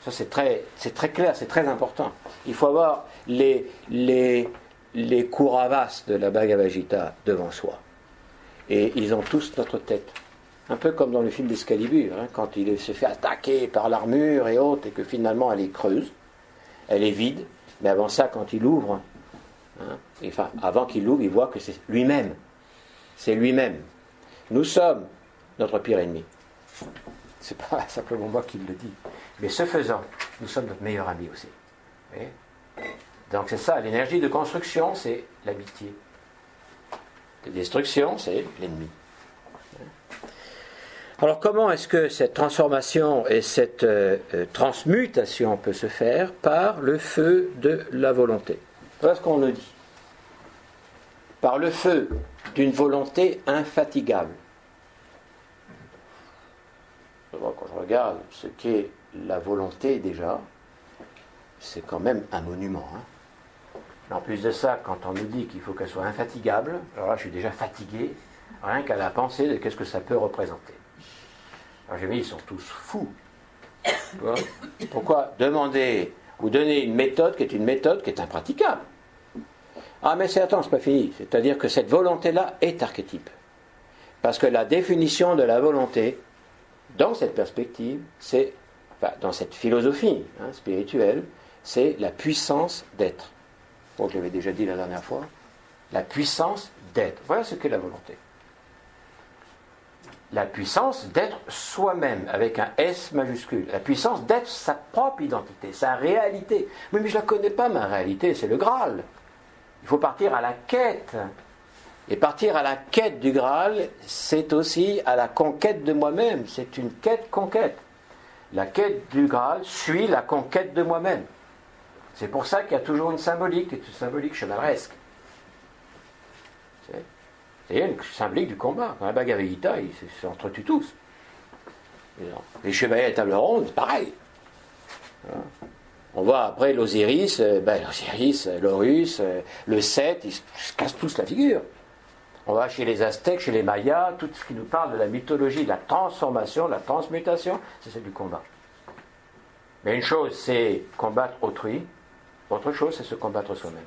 Ça, c'est très clair, c'est très important. Il faut avoir les Kauravas de la Bhagavad Gita devant soi. Et ils ont tous notre tête. Un peu comme dans le film d'Excalibur, quand il se fait attaquer par l'armure et autres, et que finalement elle est creuse, elle est vide, mais avant ça, quand il ouvre, avant qu'il l'ouvre, il voit que c'est lui-même. C'est lui-même. Nous sommes notre pire ennemi. C'est pas simplement moi qui le dis. Mais ce faisant, nous sommes notre meilleur ami aussi. Voyez ? Donc c'est ça, l'énergie de construction, c'est l'amitié. De destruction, c'est l'ennemi. Alors comment est-ce que cette transformation et cette transmutation peut se faire ? Par le feu de la volonté. Voilà ce qu'on nous dit. Par le feu d'une volonté infatigable. Quand je regarde ce qu'est la volonté déjà, c'est quand même un monument. En plus de ça, quand on nous dit qu'il faut qu'elle soit infatigable, alors là je suis déjà fatigué, rien qu'à la pensée de qu'est-ce que ça peut représenter. Alors j'ai dit, ils sont tous fous. Pourquoi demander ou donner une méthode qui est impraticable ? Ah mais c'est pas fini. C'est-à-dire que cette volonté-là est archétype. Parce que la définition de la volonté, dans cette perspective, dans cette philosophie spirituelle, c'est la puissance d'être. Bon, je l'avais déjà dit la dernière fois. La puissance d'être. Voilà ce qu'est la volonté. La puissance d'être soi-même, avec un S majuscule. La puissance d'être sa propre identité, sa réalité. Oui, mais je ne la connais pas, ma réalité, c'est le Graal. Il faut partir à la quête. Et partir à la quête du Graal, c'est aussi à la conquête de moi-même. C'est une quête-conquête. La quête du Graal suit la conquête de moi-même. C'est pour ça qu'il y a toujours une symbolique, et une symbolique chevaleresque. C'est une symbolique du combat. Dans la Bhagavad Gita, ils s'entretuent tous. Les chevaliers à la table ronde, pareil. Voilà. On voit après l'Osiris, l'Horus, le Seth, ils se cassent tous la figure. On va chez les Aztèques, chez les Mayas, tout ce qui nous parle de la mythologie, de la transformation, de la transmutation, c'est du combat. Mais une chose, c'est combattre autrui. Autre chose, c'est se combattre soi-même.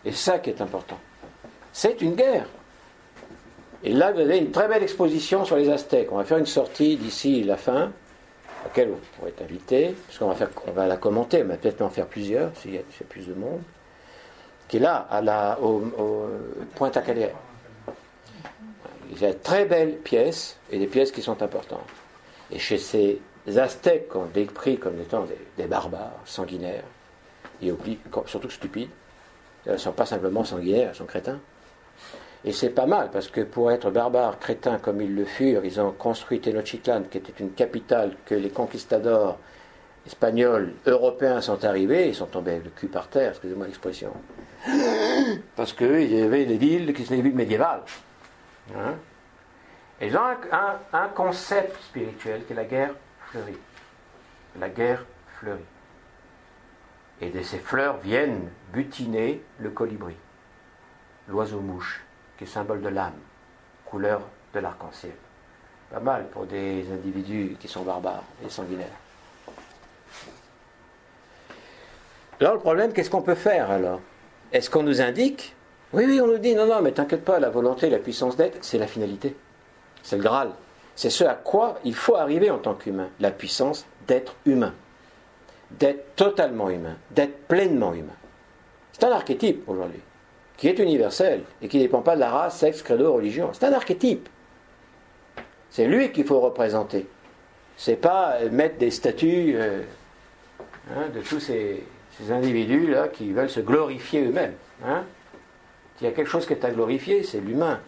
Et ça qui est important. C'est une guerre. Et là, vous avez une très belle exposition sur les Aztèques. On va faire une sortie d'ici la fin, à laquelle vous pourrez être invité, parce qu'on va la commenter, on va peut-être en faire plusieurs, s'il y a plus de monde, qui est là, au Pointe-à-Calais. Il y a de très belles pièces, et des pièces qui sont importantes. Et chez ces Aztèques, qu'on décrit comme étant des barbares, sanguinaires, et surtout stupides, elles ne sont pas simplement sanguinaires, elles sont crétins. Et c'est pas mal, parce que pour être barbares, crétins comme ils le furent, ils ont construit Tenochtitlan, qui était une capitale que les conquistadors espagnols, européens sont arrivés, ils sont tombés le cul par terre, excusez-moi l'expression. Parce qu'ils avaient des villes qui sont des villes médiévales. Ils ont un concept spirituel qui est la guerre fleurie. La guerre fleurie. Et de ces fleurs viennent butiner le colibri, l'oiseau-mouche, qui est symbole de l'âme, couleur de l'arc-en-ciel. Pas mal pour des individus qui sont barbares et sanguinaires. Alors le problème, qu'est-ce qu'on peut faire alors? Est-ce qu'on nous indique? Oui, on nous dit, non, mais t'inquiète pas, la volonté, la puissance d'être, c'est la finalité. C'est le Graal. C'est ce à quoi il faut arriver en tant qu'humain. La puissance d'être humain. D'être totalement humain. D'être pleinement humain. C'est un archétype aujourd'hui, qui est universel et qui ne dépend pas de la race, sexe, credo, religion. C'est un archétype. C'est lui qu'il faut représenter. C'est pas mettre des statues de tous ces individus là qui veulent se glorifier eux-mêmes. Il y a quelque chose qui est à glorifier, c'est l'humain,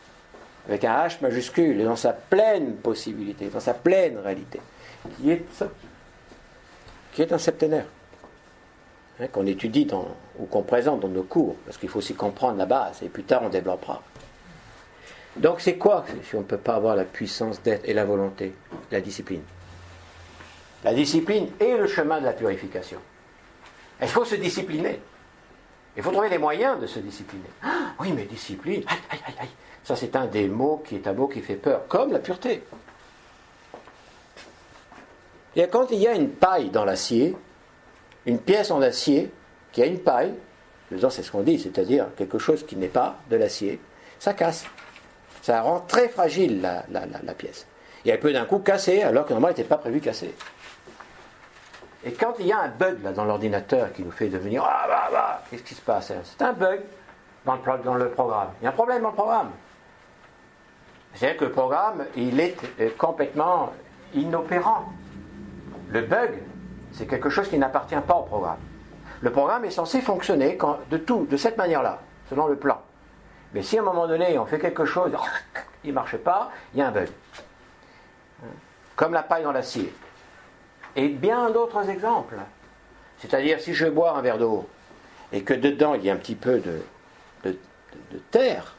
avec un H majuscule, et dans sa pleine possibilité, dans sa pleine réalité, qui est un septénaire, qu'on étudie ou qu'on présente dans nos cours, parce qu'il faut aussi comprendre la base, et plus tard on développera. Donc c'est quoi, si on ne peut pas avoir la puissance d'être et la volonté? La discipline. La discipline est le chemin de la purification. Il faut se discipliner. Il faut trouver les moyens de se discipliner. Ah, oui, mais discipline, aïe. Ça, c'est un des mots qui est un mot qui fait peur, comme la pureté. Et quand il y a une paille dans l'acier, une pièce en acier qui a une paille, c'est ce qu'on dit, c'est-à-dire quelque chose qui n'est pas de l'acier, ça casse. Ça rend très fragile la pièce. Et elle peut d'un coup casser, alors que normalement elle n'était pas prévue casser. Et quand il y a un bug là, dans l'ordinateur qui nous fait devenir qu'est-ce qui se passe? C'est un bug dans le programme. Il y a un problème dans le programme. C'est-à-dire que le programme, il est complètement inopérant. Le bug, c'est quelque chose qui n'appartient pas au programme. Le programme est censé fonctionner de cette manière-là, selon le plan. Mais si à un moment donné, on fait quelque chose, il ne marche pas, il y a un bug. Comme la paille dans l'acier. Et bien d'autres exemples. C'est-à-dire, si je bois un verre d'eau, et que dedans, il y a un petit peu de terre,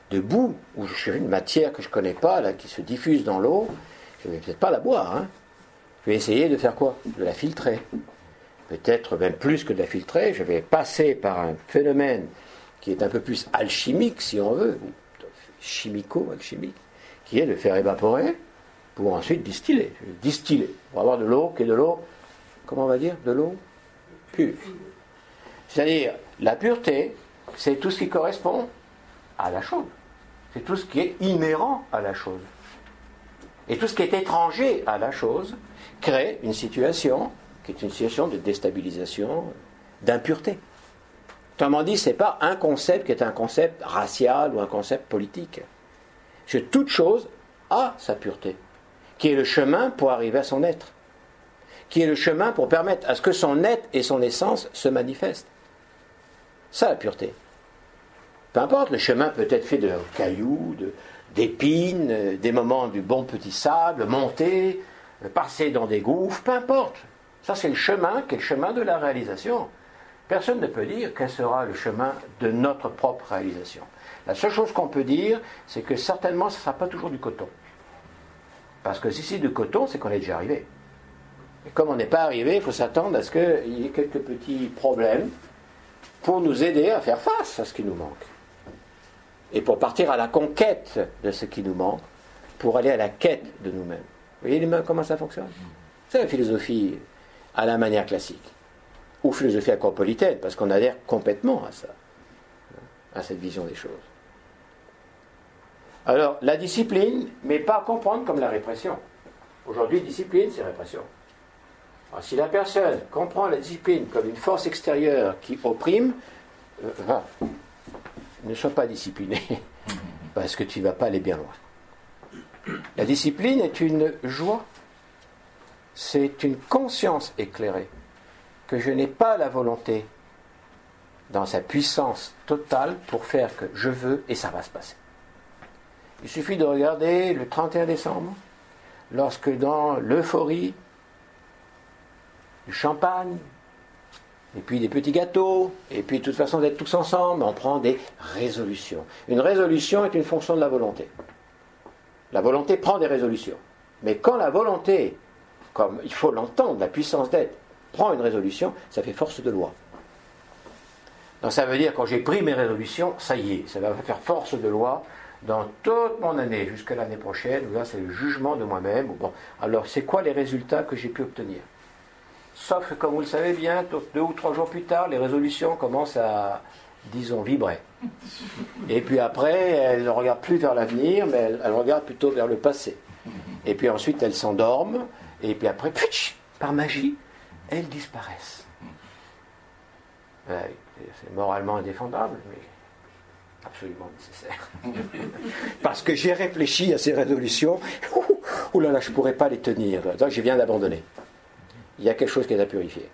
de boue, ou une matière que je ne connais pas, là, qui se diffuse dans l'eau, je ne vais peut-être pas la boire. Je vais essayer de faire quoi? De la filtrer. Peut-être même plus que de la filtrer, je vais passer par un phénomène qui est un peu plus alchimique, si on veut, ou chimico-alchimique, qui est de faire évaporer pour ensuite distiller. Distiller, pour avoir de l'eau qui est de l'eau, comment on va dire? De l'eau pure. C'est-à-dire, la pureté, c'est tout ce qui correspond à la chose. c'est tout ce qui est inhérent à la chose. Et tout ce qui est étranger à la chose crée une situation qui est une situation de déstabilisation, d'impureté. Autrement dit, ce n'est pas un concept qui est un concept racial ou un concept politique. Toute chose a sa pureté, qui est le chemin pour arriver à son être, qui est le chemin pour permettre à ce que son être et son essence se manifestent. Ça, la pureté. Peu importe, le chemin peut être fait de cailloux, d'épines, des moments du bon petit sable, monter, passer dans des gouffres, peu importe. Ça, c'est le chemin qui est le chemin de la réalisation. Personne ne peut dire quel sera le chemin de notre propre réalisation. La seule chose qu'on peut dire, c'est que certainement, ce ne sera pas toujours du coton. Parce que si c'est du coton, c'est qu'on est déjà arrivé. Et comme on n'est pas arrivé, il faut s'attendre à ce qu'il y ait quelques petits problèmes pour nous aider à faire face à ce qui nous manque. Et pour partir à la conquête de ce qui nous manque, pour aller à la quête de nous-mêmes. Vous voyez comment ça fonctionne? C'est la philosophie à la manière classique. Ou philosophie acropolitaine, parce qu'on adhère complètement à ça, à cette vision des choses. Alors, la discipline, mais pas à comprendre comme la répression. Aujourd'hui, discipline, c'est répression. Alors, si la personne comprend la discipline comme une force extérieure qui opprime, ne sois pas discipliné, parce que tu ne vas pas aller bien loin. La discipline est une joie, c'est une conscience éclairée, que je n'ai pas la volonté dans sa puissance totale pour faire que je veux et ça va se passer. Il suffit de regarder le 31 décembre, lorsque dans l'euphorie, du champagne, et puis des petits gâteaux, et puis de toute façon d'être tous ensemble, on prend des résolutions. Une résolution est une fonction de la volonté. La volonté prend des résolutions. Mais quand la volonté, comme il faut l'entendre, la puissance d'être, prend une résolution, ça fait force de loi. Donc ça veut dire quand j'ai pris mes résolutions, ça y est, ça va faire force de loi dans toute mon année, jusqu'à l'année prochaine, où là c'est le jugement de moi-même. Bon, alors c'est quoi les résultats que j'ai pu obtenir? Sauf que comme vous le savez bien, 2 ou 3 jours plus tard, les résolutions commencent à, disons, vibrer. Et puis après, elles ne regardent plus vers l'avenir, mais elles regardent plutôt vers le passé. Et puis ensuite, elles s'endorment, et puis après, par magie, elles disparaissent. C'est moralement indéfendable, mais absolument nécessaire. Parce que j'ai réfléchi à ces résolutions, ouh là là, je ne pourrais pas les tenir. Donc je viens d'abandonner. Il y a quelque chose qui est à purifier.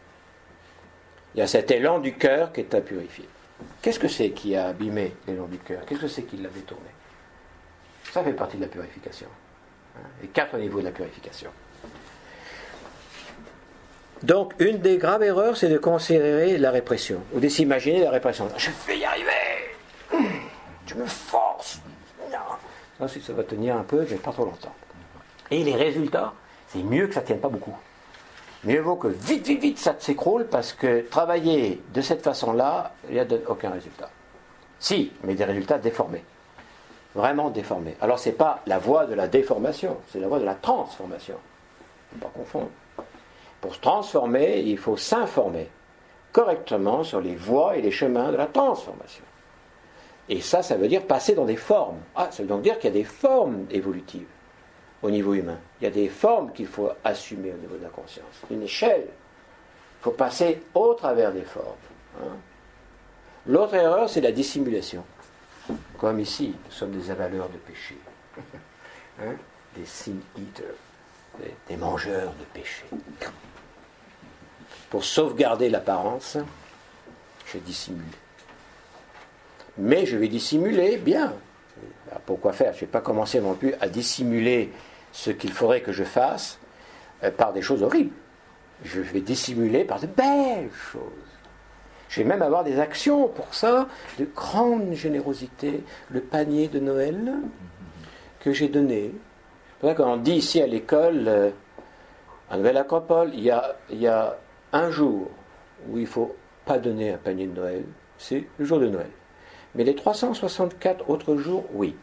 Il y a cet élan du cœur qui est à purifier. Qu'est-ce que c'est qui a abîmé l'élan du cœur? Qu'est-ce que c'est qui l'a détourné? Ça fait partie de la purification. Les 4 niveaux de la purification. Donc, une des graves erreurs, c'est de considérer la répression, ou de s'imaginer la répression. Je vais y arriver! Je me force! Non. Ça va tenir un peu, mais pas trop longtemps. Et les résultats, c'est mieux que ça ne tienne pas beaucoup. Mieux vaut que vite, ça s'écroule, parce que travailler de cette façon-là, il n'y a aucun résultat. Si, mais des résultats déformés. Vraiment déformés. Alors, ce n'est pas la voie de la déformation, c'est la voie de la transformation. Il ne faut pas confondre. Pour se transformer, il faut s'informer correctement sur les voies et les chemins de la transformation. Et ça veut dire passer dans des formes. Ça veut donc dire qu'il y a des formes évolutives au niveau humain. Il y a des formes qu'il faut assumer au niveau de la conscience. Une échelle. Il faut passer au travers des formes. L'autre erreur, c'est la dissimulation. Comme ici, nous sommes des avaleurs de péché. Des sin eaters, des mangeurs de péché. Pour sauvegarder l'apparence, je dissimule. Mais je vais dissimuler bien. Pourquoi faire? Je ne vais pas commencer non plus à dissimuler ce qu'il faudrait que je fasse par des choses horribles. Je vais dissimuler par de belles choses. Je vais même avoir des actions pour ça, de grande générosité. Le panier de Noël que j'ai donné. C'est pour ça qu'on dit ici à l'école, à Nouvelle-Acropole, il y a un jour où il ne faut pas donner un panier de Noël, c'est le jour de Noël. Mais les 364 autres jours, oui.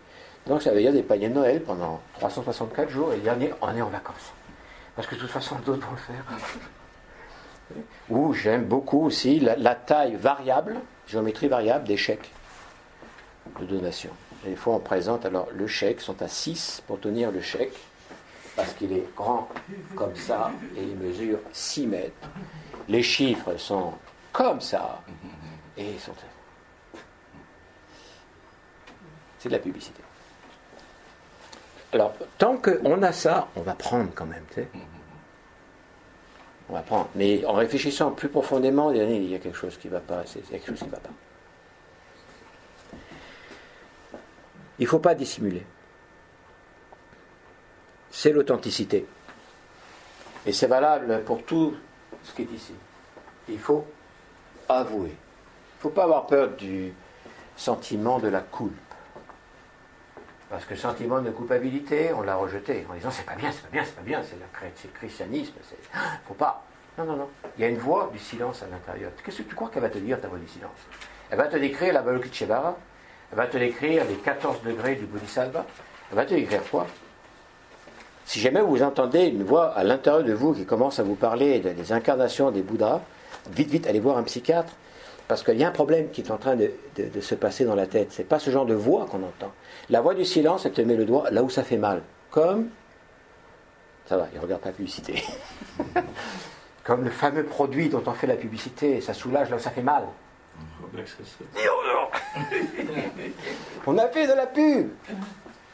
Donc ça veut dire des paniers de Noël pendant 364 jours, et le dernier, on est en vacances. Parce que de toute façon, d'autres vont le faire. Ou j'aime beaucoup aussi la taille variable, géométrie variable des chèques de donation. Des fois, on présente alors le chèque, sont à 6 pour tenir le chèque, parce qu'il est grand comme ça, et il mesure 6 mètres. Les chiffres sont comme ça, et ils sont... C'est de la publicité. Alors, tant qu'on a ça, on va prendre quand même, tu sais. On va prendre. Mais en réfléchissant plus profondément, il y a quelque chose qui ne va pas. Il y a quelque chose qui ne va pas. Il ne faut pas dissimuler. C'est l'authenticité. Et c'est valable pour tout ce qui est ici. Il faut avouer. Il ne faut pas avoir peur du sentiment de la culpe. Parce que le sentiment de culpabilité, on l'a rejeté en disant c'est pas bien, c'est le christianisme, faut pas. Non. Il y a une voix du silence à l'intérieur. Qu'est-ce que tu crois qu'elle va te dire, ta voix du silence? Elle va te décrire la Balokitchevara, elle va te décrire les 14 degrés du Bodhisattva, elle va te décrire quoi? Si jamais vous entendez une voix à l'intérieur de vous qui commence à vous parler des incarnations des Bouddhas, vite, allez voir un psychiatre, parce qu'il y a un problème qui est en train de se passer dans la tête. C'est pas ce genre de voix qu'on entend. La voix du silence, elle te met le doigt là où ça fait mal. Comme, ça va, il ne regarde pas la publicité. Comme le fameux produit dont on fait la publicité, ça soulage là où ça fait mal. On a fait de la pub.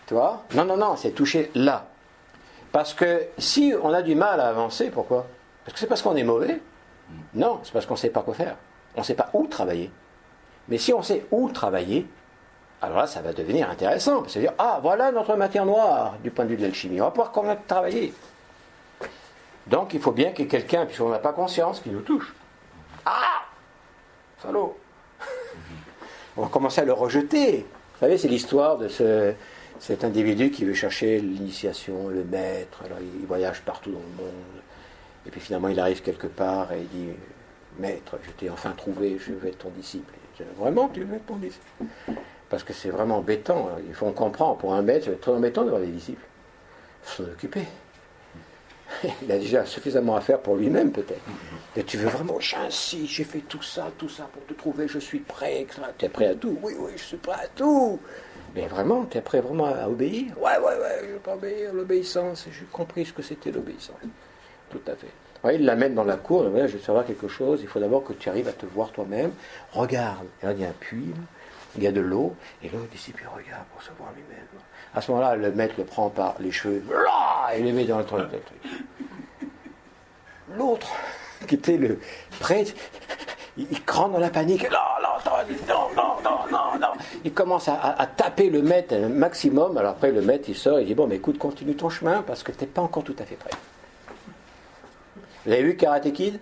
Tu vois? Non, c'est touché là. Parce que si on a du mal à avancer, pourquoi? Parce que c'est parce qu'on est mauvais? Non, c'est parce qu'on ne sait pas quoi faire. On ne sait pas où travailler. Mais si on sait où travailler, alors là, ça va devenir intéressant. C'est-à-dire, voilà notre matière noire du point de vue de l'alchimie. On va pouvoir comment travailler. Donc, il faut bien qu'il y ait quelqu'un, puisqu'on n'a pas conscience, qui nous touche. Salaud. On va commencer à le rejeter. Vous savez, c'est l'histoire de cet individu qui veut chercher l'initiation, le maître. Alors, il voyage partout dans le monde. Et puis finalement, il arrive quelque part et il dit... Maître, je t'ai enfin trouvé, je vais être ton disciple. Vraiment, tu veux être ton disciple? Parce que c'est vraiment embêtant. Il faut qu'on comprenne. Pour un maître, c'est très embêtant d'avoir des disciples. Il faut s'en occuper. Il a déjà suffisamment à faire pour lui-même, peut-être. Et tu veux vraiment, j'insiste, j'ai fait tout ça pour te trouver, je suis prêt, etc. Tu es prêt à tout? Oui, je suis prêt à tout. Mais vraiment, tu es prêt vraiment à obéir? Ouais, je veux pas obéir, l'obéissance. J'ai compris ce que c'était l'obéissance. Tout à fait. Ouais, il l'amène dans la cour, je vais savoir quelque chose, il faut d'abord que tu arrives à te voir toi-même. Regarde, et là, il y a un puits, il y a de l'eau, et le disciple regarde pour se voir lui-même. À ce moment-là, le maître le prend par les cheveux, et le met dans le truc. L'autre, qui était le prêtre, il crame dans la panique, non. Il commence à taper le maître un maximum, alors après le maître il sort, il dit mais écoute, continue ton chemin, parce que tu n'es pas encore tout à fait prêt. Vous avez vu Karate Kid?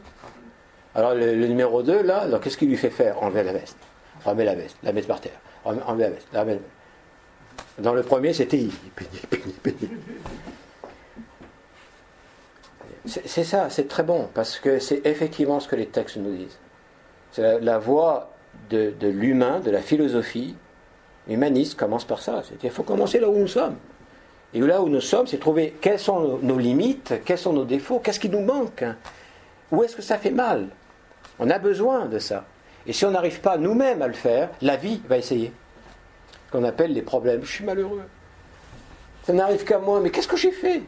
Alors le numéro 2, là, alors, qu'est-ce qu'il lui fait faire? Enlever la veste. Remet la veste. La mettre par terre. Enlever la veste. Dans le premier, c'était... C'est ça, c'est très bon, parce que c'est effectivement ce que les textes nous disent. C'est la voie de l'humain, de la philosophie humaniste commence par ça. C'est-à-dire qu'il faut commencer là où nous sommes. Et là où nous sommes, c'est trouver quelles sont nos limites, quels sont nos défauts, qu'est-ce qui nous manque, où est-ce que ça fait mal. On a besoin de ça. Et si on n'arrive pas nous-mêmes à le faire, la vie va essayer. Ce qu'on appelle les problèmes. Je suis malheureux. Ça n'arrive qu'à moi, mais qu'est-ce que j'ai fait?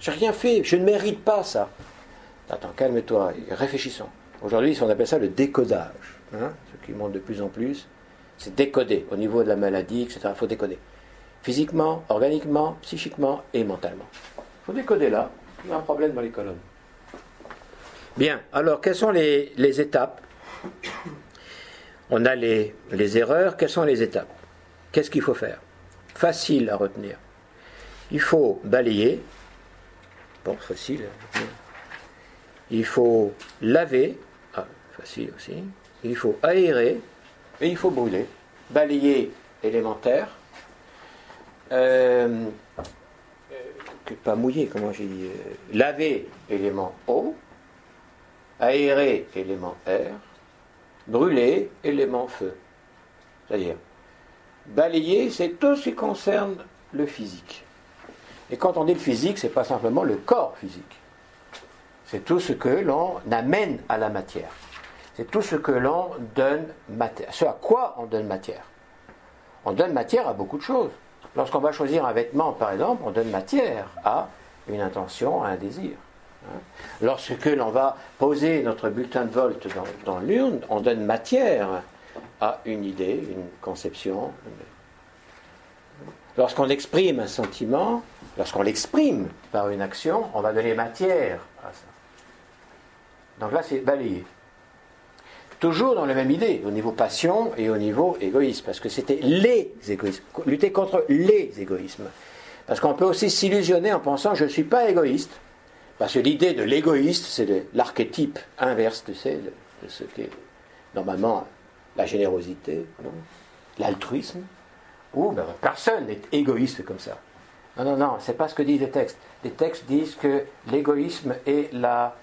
J'ai rien fait, je ne mérite pas ça. Attends, calme-toi, réfléchissons. Aujourd'hui, on appelle ça le décodage. Ce qui monte de plus en plus, c'est décoder. Au niveau de la maladie, etc., il faut décoder. Physiquement, organiquement, psychiquement et mentalement. Il faut décoder là. Il y a un problème dans les colonnes. Bien, alors quelles sont les étapes? On a les erreurs, quelles sont les étapes? Qu'est-ce qu'il faut faire? Facile à retenir. Il faut balayer. Bon, facile. Il faut laver. Facile aussi. Il faut aérer. Et il faut brûler. Balayer élémentaire. Pas mouiller, comment j'ai dit, laver, élément eau, aérer, élément air, brûler, élément feu. C'est-à-dire, balayer, c'est tout ce qui concerne le physique. Et quand on dit le physique, c'est pas simplement le corps physique. C'est tout ce que l'on amène à la matière. C'est tout ce que l'on donne matière. Ce à quoi on donne matière. On donne matière à beaucoup de choses. Lorsqu'on va choisir un vêtement, par exemple, on donne matière à une intention, à un désir. Lorsque l'on va poser notre bulletin de vote dans l'urne, on donne matière à une idée, une conception. Lorsqu'on exprime un sentiment, lorsqu'on l'exprime par une action, on va donner matière à ça. Donc là, c'est balayé. Toujours dans la même idée, au niveau passion et au niveau égoïsme, parce que c'était les égoïsmes, lutter contre les égoïsmes. Parce qu'on peut aussi s'illusionner en pensant je ne suis pas égoïste, parce que l'idée de l'égoïste, c'est l'archétype inverse, tu sais, de ce qu'est normalement la générosité, l'altruisme, où personne n'est égoïste comme ça. Non, c'est pas ce que disent les textes. Les textes disent que l'égoïsme est la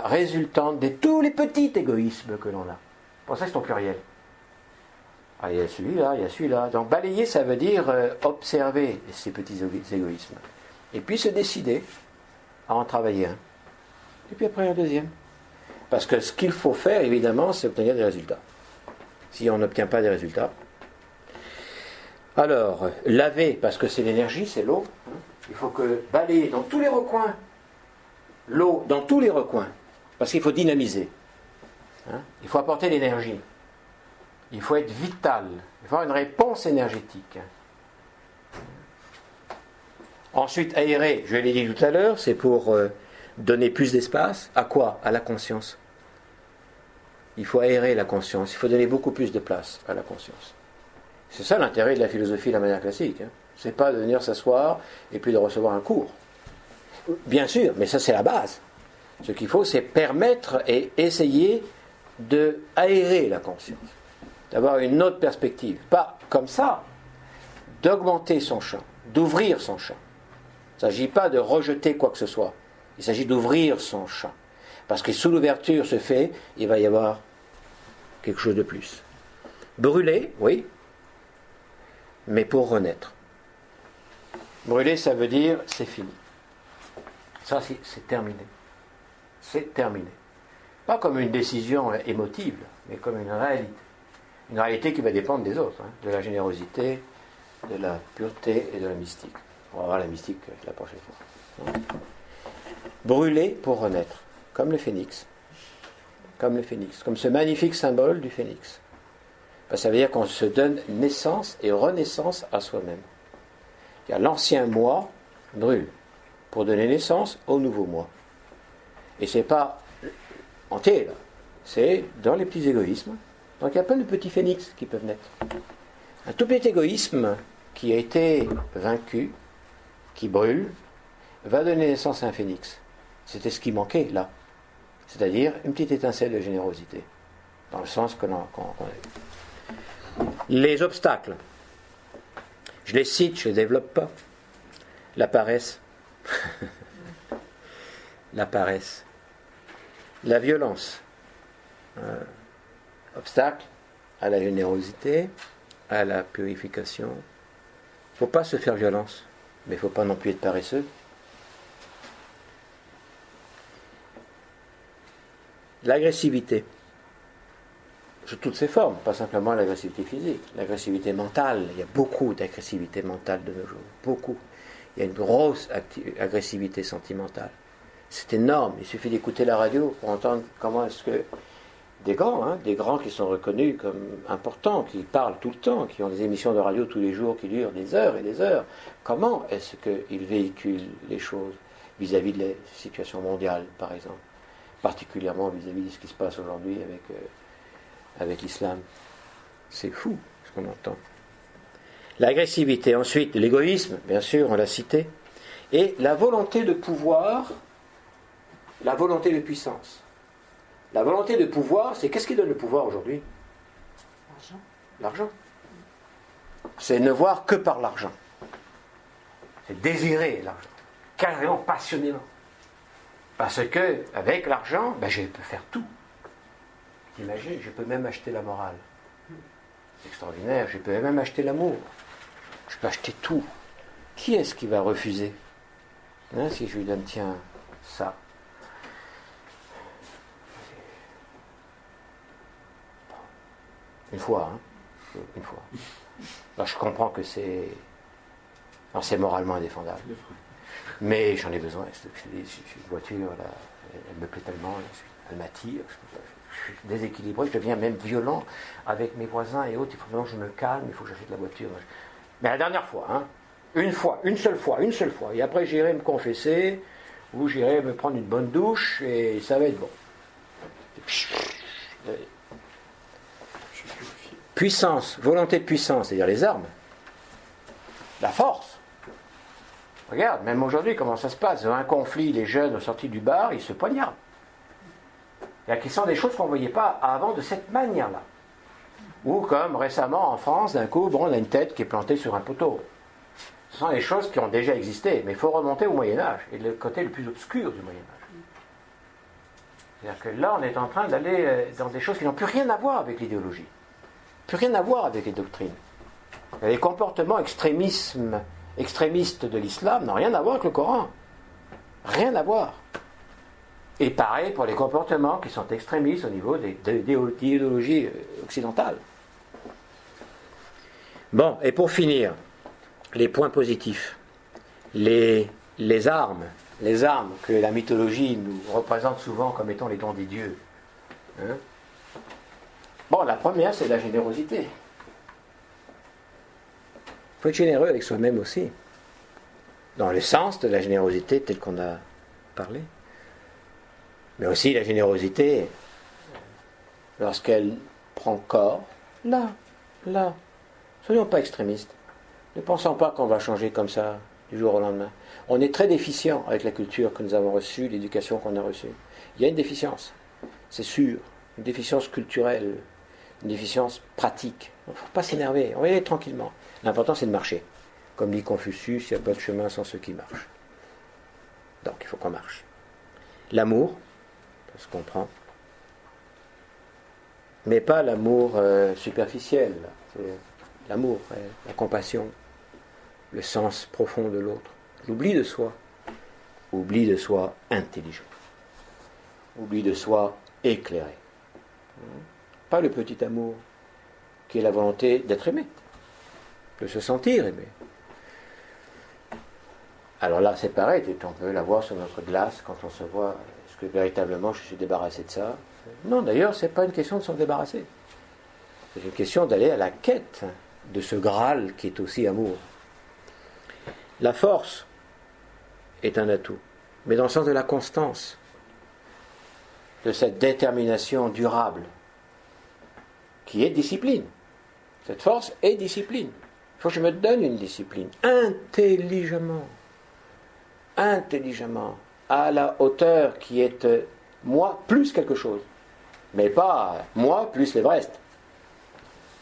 résultante de tous les petits égoïsmes que l'on a. Pour ça, c'est au pluriel. Ah, il y a celui-là, il y a celui-là. Donc, balayer, ça veut dire observer ces petits égoïsmes. Et puis se décider à en travailler un. Et puis après un deuxième. Parce que ce qu'il faut faire, évidemment, c'est obtenir des résultats. Si on n'obtient pas des résultats. Alors, laver, parce que c'est l'énergie, c'est l'eau. Il faut que balayer dans tous les recoins. L'eau dans tous les recoins, parce qu'il faut dynamiser. Il faut apporter l'énergie. Il faut être vital. Il faut avoir une réponse énergétique. Ensuite, aérer, je l'ai dit tout à l'heure, c'est pour donner plus d'espace. À quoi? À la conscience. Il faut aérer la conscience. Il faut donner beaucoup plus de place à la conscience. C'est ça l'intérêt de la philosophie de la manière classique. C'est pas de venir s'asseoir et puis de recevoir un cours. Bien sûr, mais ça c'est la base. Ce qu'il faut, c'est permettre et essayer d'aérer la conscience, d'avoir une autre perspective. Pas comme ça, d'augmenter son champ, d'ouvrir son champ. Il ne s'agit pas de rejeter quoi que ce soit. Il s'agit d'ouvrir son champ. Parce que sous l'ouverture se fait, il va y avoir quelque chose de plus. Brûler, oui, mais pour renaître. Brûler, ça veut dire c'est fini. Ça, c'est terminé. C'est terminé. Pas comme une décision émotive, mais comme une réalité. Une réalité qui va dépendre des autres, de la générosité, de la pureté et de la mystique. On va voir la mystique la prochaine fois. Brûler pour renaître, comme le phénix. Comme le phénix, comme ce magnifique symbole du phénix. Ça veut dire qu'on se donne naissance et renaissance à soi-même. Il y a l'ancien moi brûle pour donner naissance au nouveau moi. Et c'est pas entier, là. C'est dans les petits égoïsmes. Donc il y a plein de petits phénix qui peuvent naître. Un tout petit égoïsme qui a été vaincu, qui brûle, va donner naissance à un phénix. C'était ce qui manquait, là. C'est-à-dire une petite étincelle de générosité. Dans le sens qu'on a vu. Les obstacles. Je les cite, je ne les développe pas. La paresse. La paresse. La violence. Obstacle à la générosité, à la purification. Il ne faut pas se faire violence, mais il ne faut pas non plus être paresseux. L'agressivité, sous toutes ses formes, pas simplement l'agressivité physique, l'agressivité mentale. Il y a beaucoup d'agressivité mentale de nos jours, beaucoup. Il y a une grosse agressivité sentimentale. C'est énorme, il suffit d'écouter la radio pour entendre comment est-ce que des grands qui sont reconnus comme importants, qui parlent tout le temps, qui ont des émissions de radio tous les jours qui durent des heures et des heures, comment est-ce qu'ils véhiculent les choses vis-à-vis de la situation mondiale, par exemple, particulièrement vis-à-vis de ce qui se passe aujourd'hui avec l'islam. C'est fou ce qu'on entend. L'agressivité, ensuite l'égoïsme, bien sûr, on l'a cité, et la volonté de pouvoir, la volonté de puissance. La volonté de pouvoir, c'est qu'est-ce qui donne le pouvoir aujourd'hui? L'argent. L'argent. C'est ne voir que par l'argent. C'est désirer l'argent, carrément, passionnément. Parce que avec l'argent, je peux faire tout. T'imagines, je peux même acheter la morale. C'est extraordinaire, je peux même acheter l'amour. Je peux acheter tout. Qui est-ce qui va refuser si je lui donne, tiens, ça. Une fois, une fois. Alors je comprends que c'est moralement indéfendable. Mais j'en ai besoin. J'ai une voiture, là, elle me plaît tellement, elle m'attire. Je suis déséquilibré, je deviens même violent avec mes voisins et autres. Il faut vraiment que je me calme, il faut que j'achète la voiture. Mais la dernière fois, hein, une seule fois. Et après j'irai me confesser, ou j'irai me prendre une bonne douche, et ça va être bon. Puissance, volonté de puissance, c'est-à-dire les armes. La force. Regarde, même aujourd'hui, comment ça se passe. Dans un conflit, les jeunes sortis du bar, ils se poignardent. Il y a qui sont des choses qu'on ne voyait pas avant de cette manière-là. Ou comme récemment en France, d'un coup, on a une tête qui est plantée sur un poteau. Ce sont des choses qui ont déjà existé, mais il faut remonter au Moyen-Âge, et le côté le plus obscur du Moyen-Âge. C'est-à-dire que là, on est en train d'aller dans des choses qui n'ont plus rien à voir avec l'idéologie, plus rien à voir avec les doctrines. Les comportements extrémistes de l'islam n'ont rien à voir avec le Coran. Rien à voir. Et pareil pour les comportements qui sont extrémistes au niveau des idéologies occidentales. Bon, et pour finir, les points positifs. Les armes que la mythologie nous représente souvent comme étant les dons des dieux. Hein? Bon, la première, c'est la générosité. Il faut être généreux avec soi-même aussi. Dans le sens de la générosité tel qu'on a parlé. Mais aussi la générosité lorsqu'elle prend corps. Là. Soyons pas extrémistes. Ne pensons pas qu'on va changer comme ça du jour au lendemain. On est très déficient avec la culture que nous avons reçue, l'éducation qu'on a reçue. Il y a une déficience, c'est sûr. Une déficience culturelle, une déficience pratique. Il ne faut pas s'énerver, on va y aller tranquillement. L'important, c'est de marcher. Comme dit Confucius, il n'y a pas de chemin sans ceux qui marchent. Donc, il faut qu'on marche. L'amour, ça se comprend. Mais pas l'amour superficiel. C'est l'amour, la compassion, le sens profond de l'autre. L'oubli de soi. Oubli de soi intelligent. Oubli de soi éclairé. Pas le petit amour, qui est la volonté d'être aimé, de se sentir aimé. Alors là, c'est pareil, on peut l'avoir sur notre glace quand on se voit. Est-ce que véritablement je suis débarrassé de ça? Non, d'ailleurs, ce n'est pas une question de s'en débarrasser. C'est une question d'aller à la quête de ce Graal qui est aussi amour. La force est un atout, mais dans le sens de la constance, de cette détermination durable, qui est discipline. Cette force est discipline. Il faut que je me donne une discipline, intelligemment, à la hauteur qui est moi plus quelque chose, mais pas moi plus l'Everest.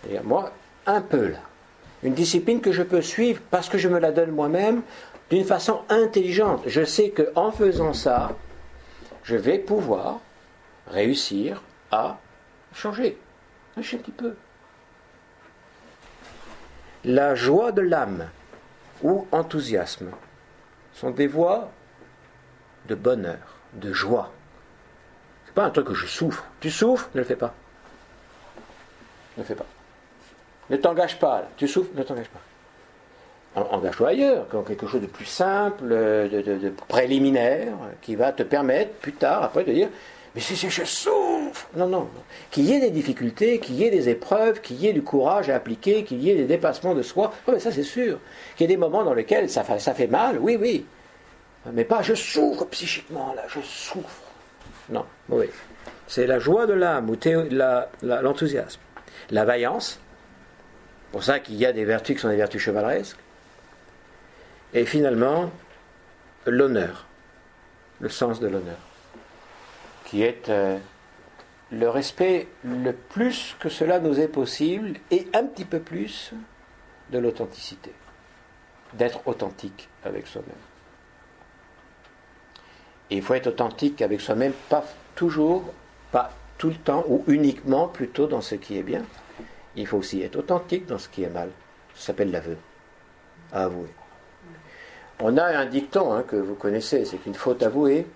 C'est-à-dire moi un peu là. Une discipline que je peux suivre parce que je me la donne moi-même d'une façon intelligente. Je sais qu'en faisant ça, je vais pouvoir réussir à changer un petit peu. La joie de l'âme ou enthousiasme sont des voies de bonheur, de joie. C'est pas un truc que je souffre. Tu souffres, ne le fais pas. Ne le fais pas. Ne t'engage pas. Tu souffres, ne t'engage pas. Engage-toi ailleurs, dans quelque chose de plus simple, de préliminaire, qui va te permettre plus tard, après, de dire mais si je souffre. Non. Qu'il y ait des difficultés, qu'il y ait des épreuves, qu'il y ait du courage à appliquer, qu'il y ait des dépassements de soi. Oui, mais ça c'est sûr. Qu'il y ait des moments dans lesquels ça fait mal, oui. Mais pas je souffre psychiquement, là, je souffre. Non, oui. C'est la joie de l'âme, ou l'enthousiasme. La vaillance, pour ça qu'il y a des vertus qui sont des vertus chevaleresques. Et finalement, l'honneur, le sens de l'honneur, qui est le respect le plus que cela nous est possible, et un petit peu plus de l'authenticité, d'être authentique avec soi-même. Et il faut être authentique avec soi-même, pas toujours, pas tout le temps, ou uniquement plutôt dans ce qui est bien. Il faut aussi être authentique dans ce qui est mal. Ça s'appelle l'aveu, à avouer. On a un dicton que vous connaissez, c'est qu'une faute avouée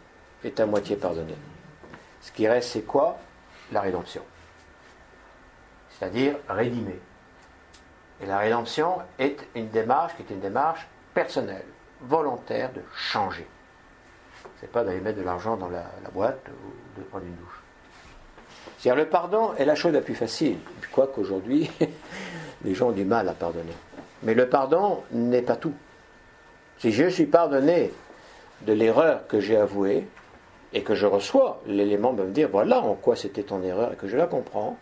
est à moitié pardonnée. Ce qui reste, c'est quoi? La rédemption. C'est-à-dire rédimer. Et la rédemption est une démarche qui est une démarche personnelle, volontaire de changer. C'est pas d'aller mettre de l'argent dans la boîte ou de prendre une douche. C'est-à-dire le pardon est la chose la plus facile, quoique aujourd'hui les gens ont du mal à pardonner. Mais le pardon n'est pas tout. Si je suis pardonné de l'erreur que j'ai avouée et que je reçois l'élément de me dire voilà en quoi c'était ton erreur et que je la comprends,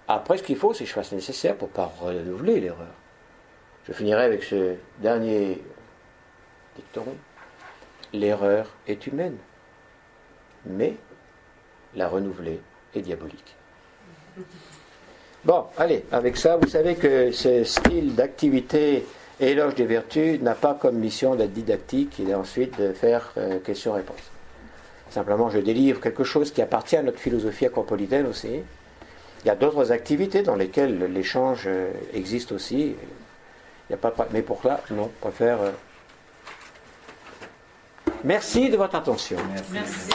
après ce qu'il faut c'est que je fasse le nécessaire pour ne pas renouveler l'erreur. Je finirai avec ce dernier dicton. L'erreur est humaine, mais la renouveler est diabolique. Bon, allez, avec ça, vous savez que ce style d'activité éloge des vertus n'a pas comme mission d'être didactique et ensuite de faire question-réponse. Simplement, je délivre quelque chose qui appartient à notre philosophie acropolitaine aussi. Il y a d'autres activités dans lesquelles l'échange existe aussi. Il n'y a pas, mais pour ça, non, je préfère... Merci de votre attention. Merci.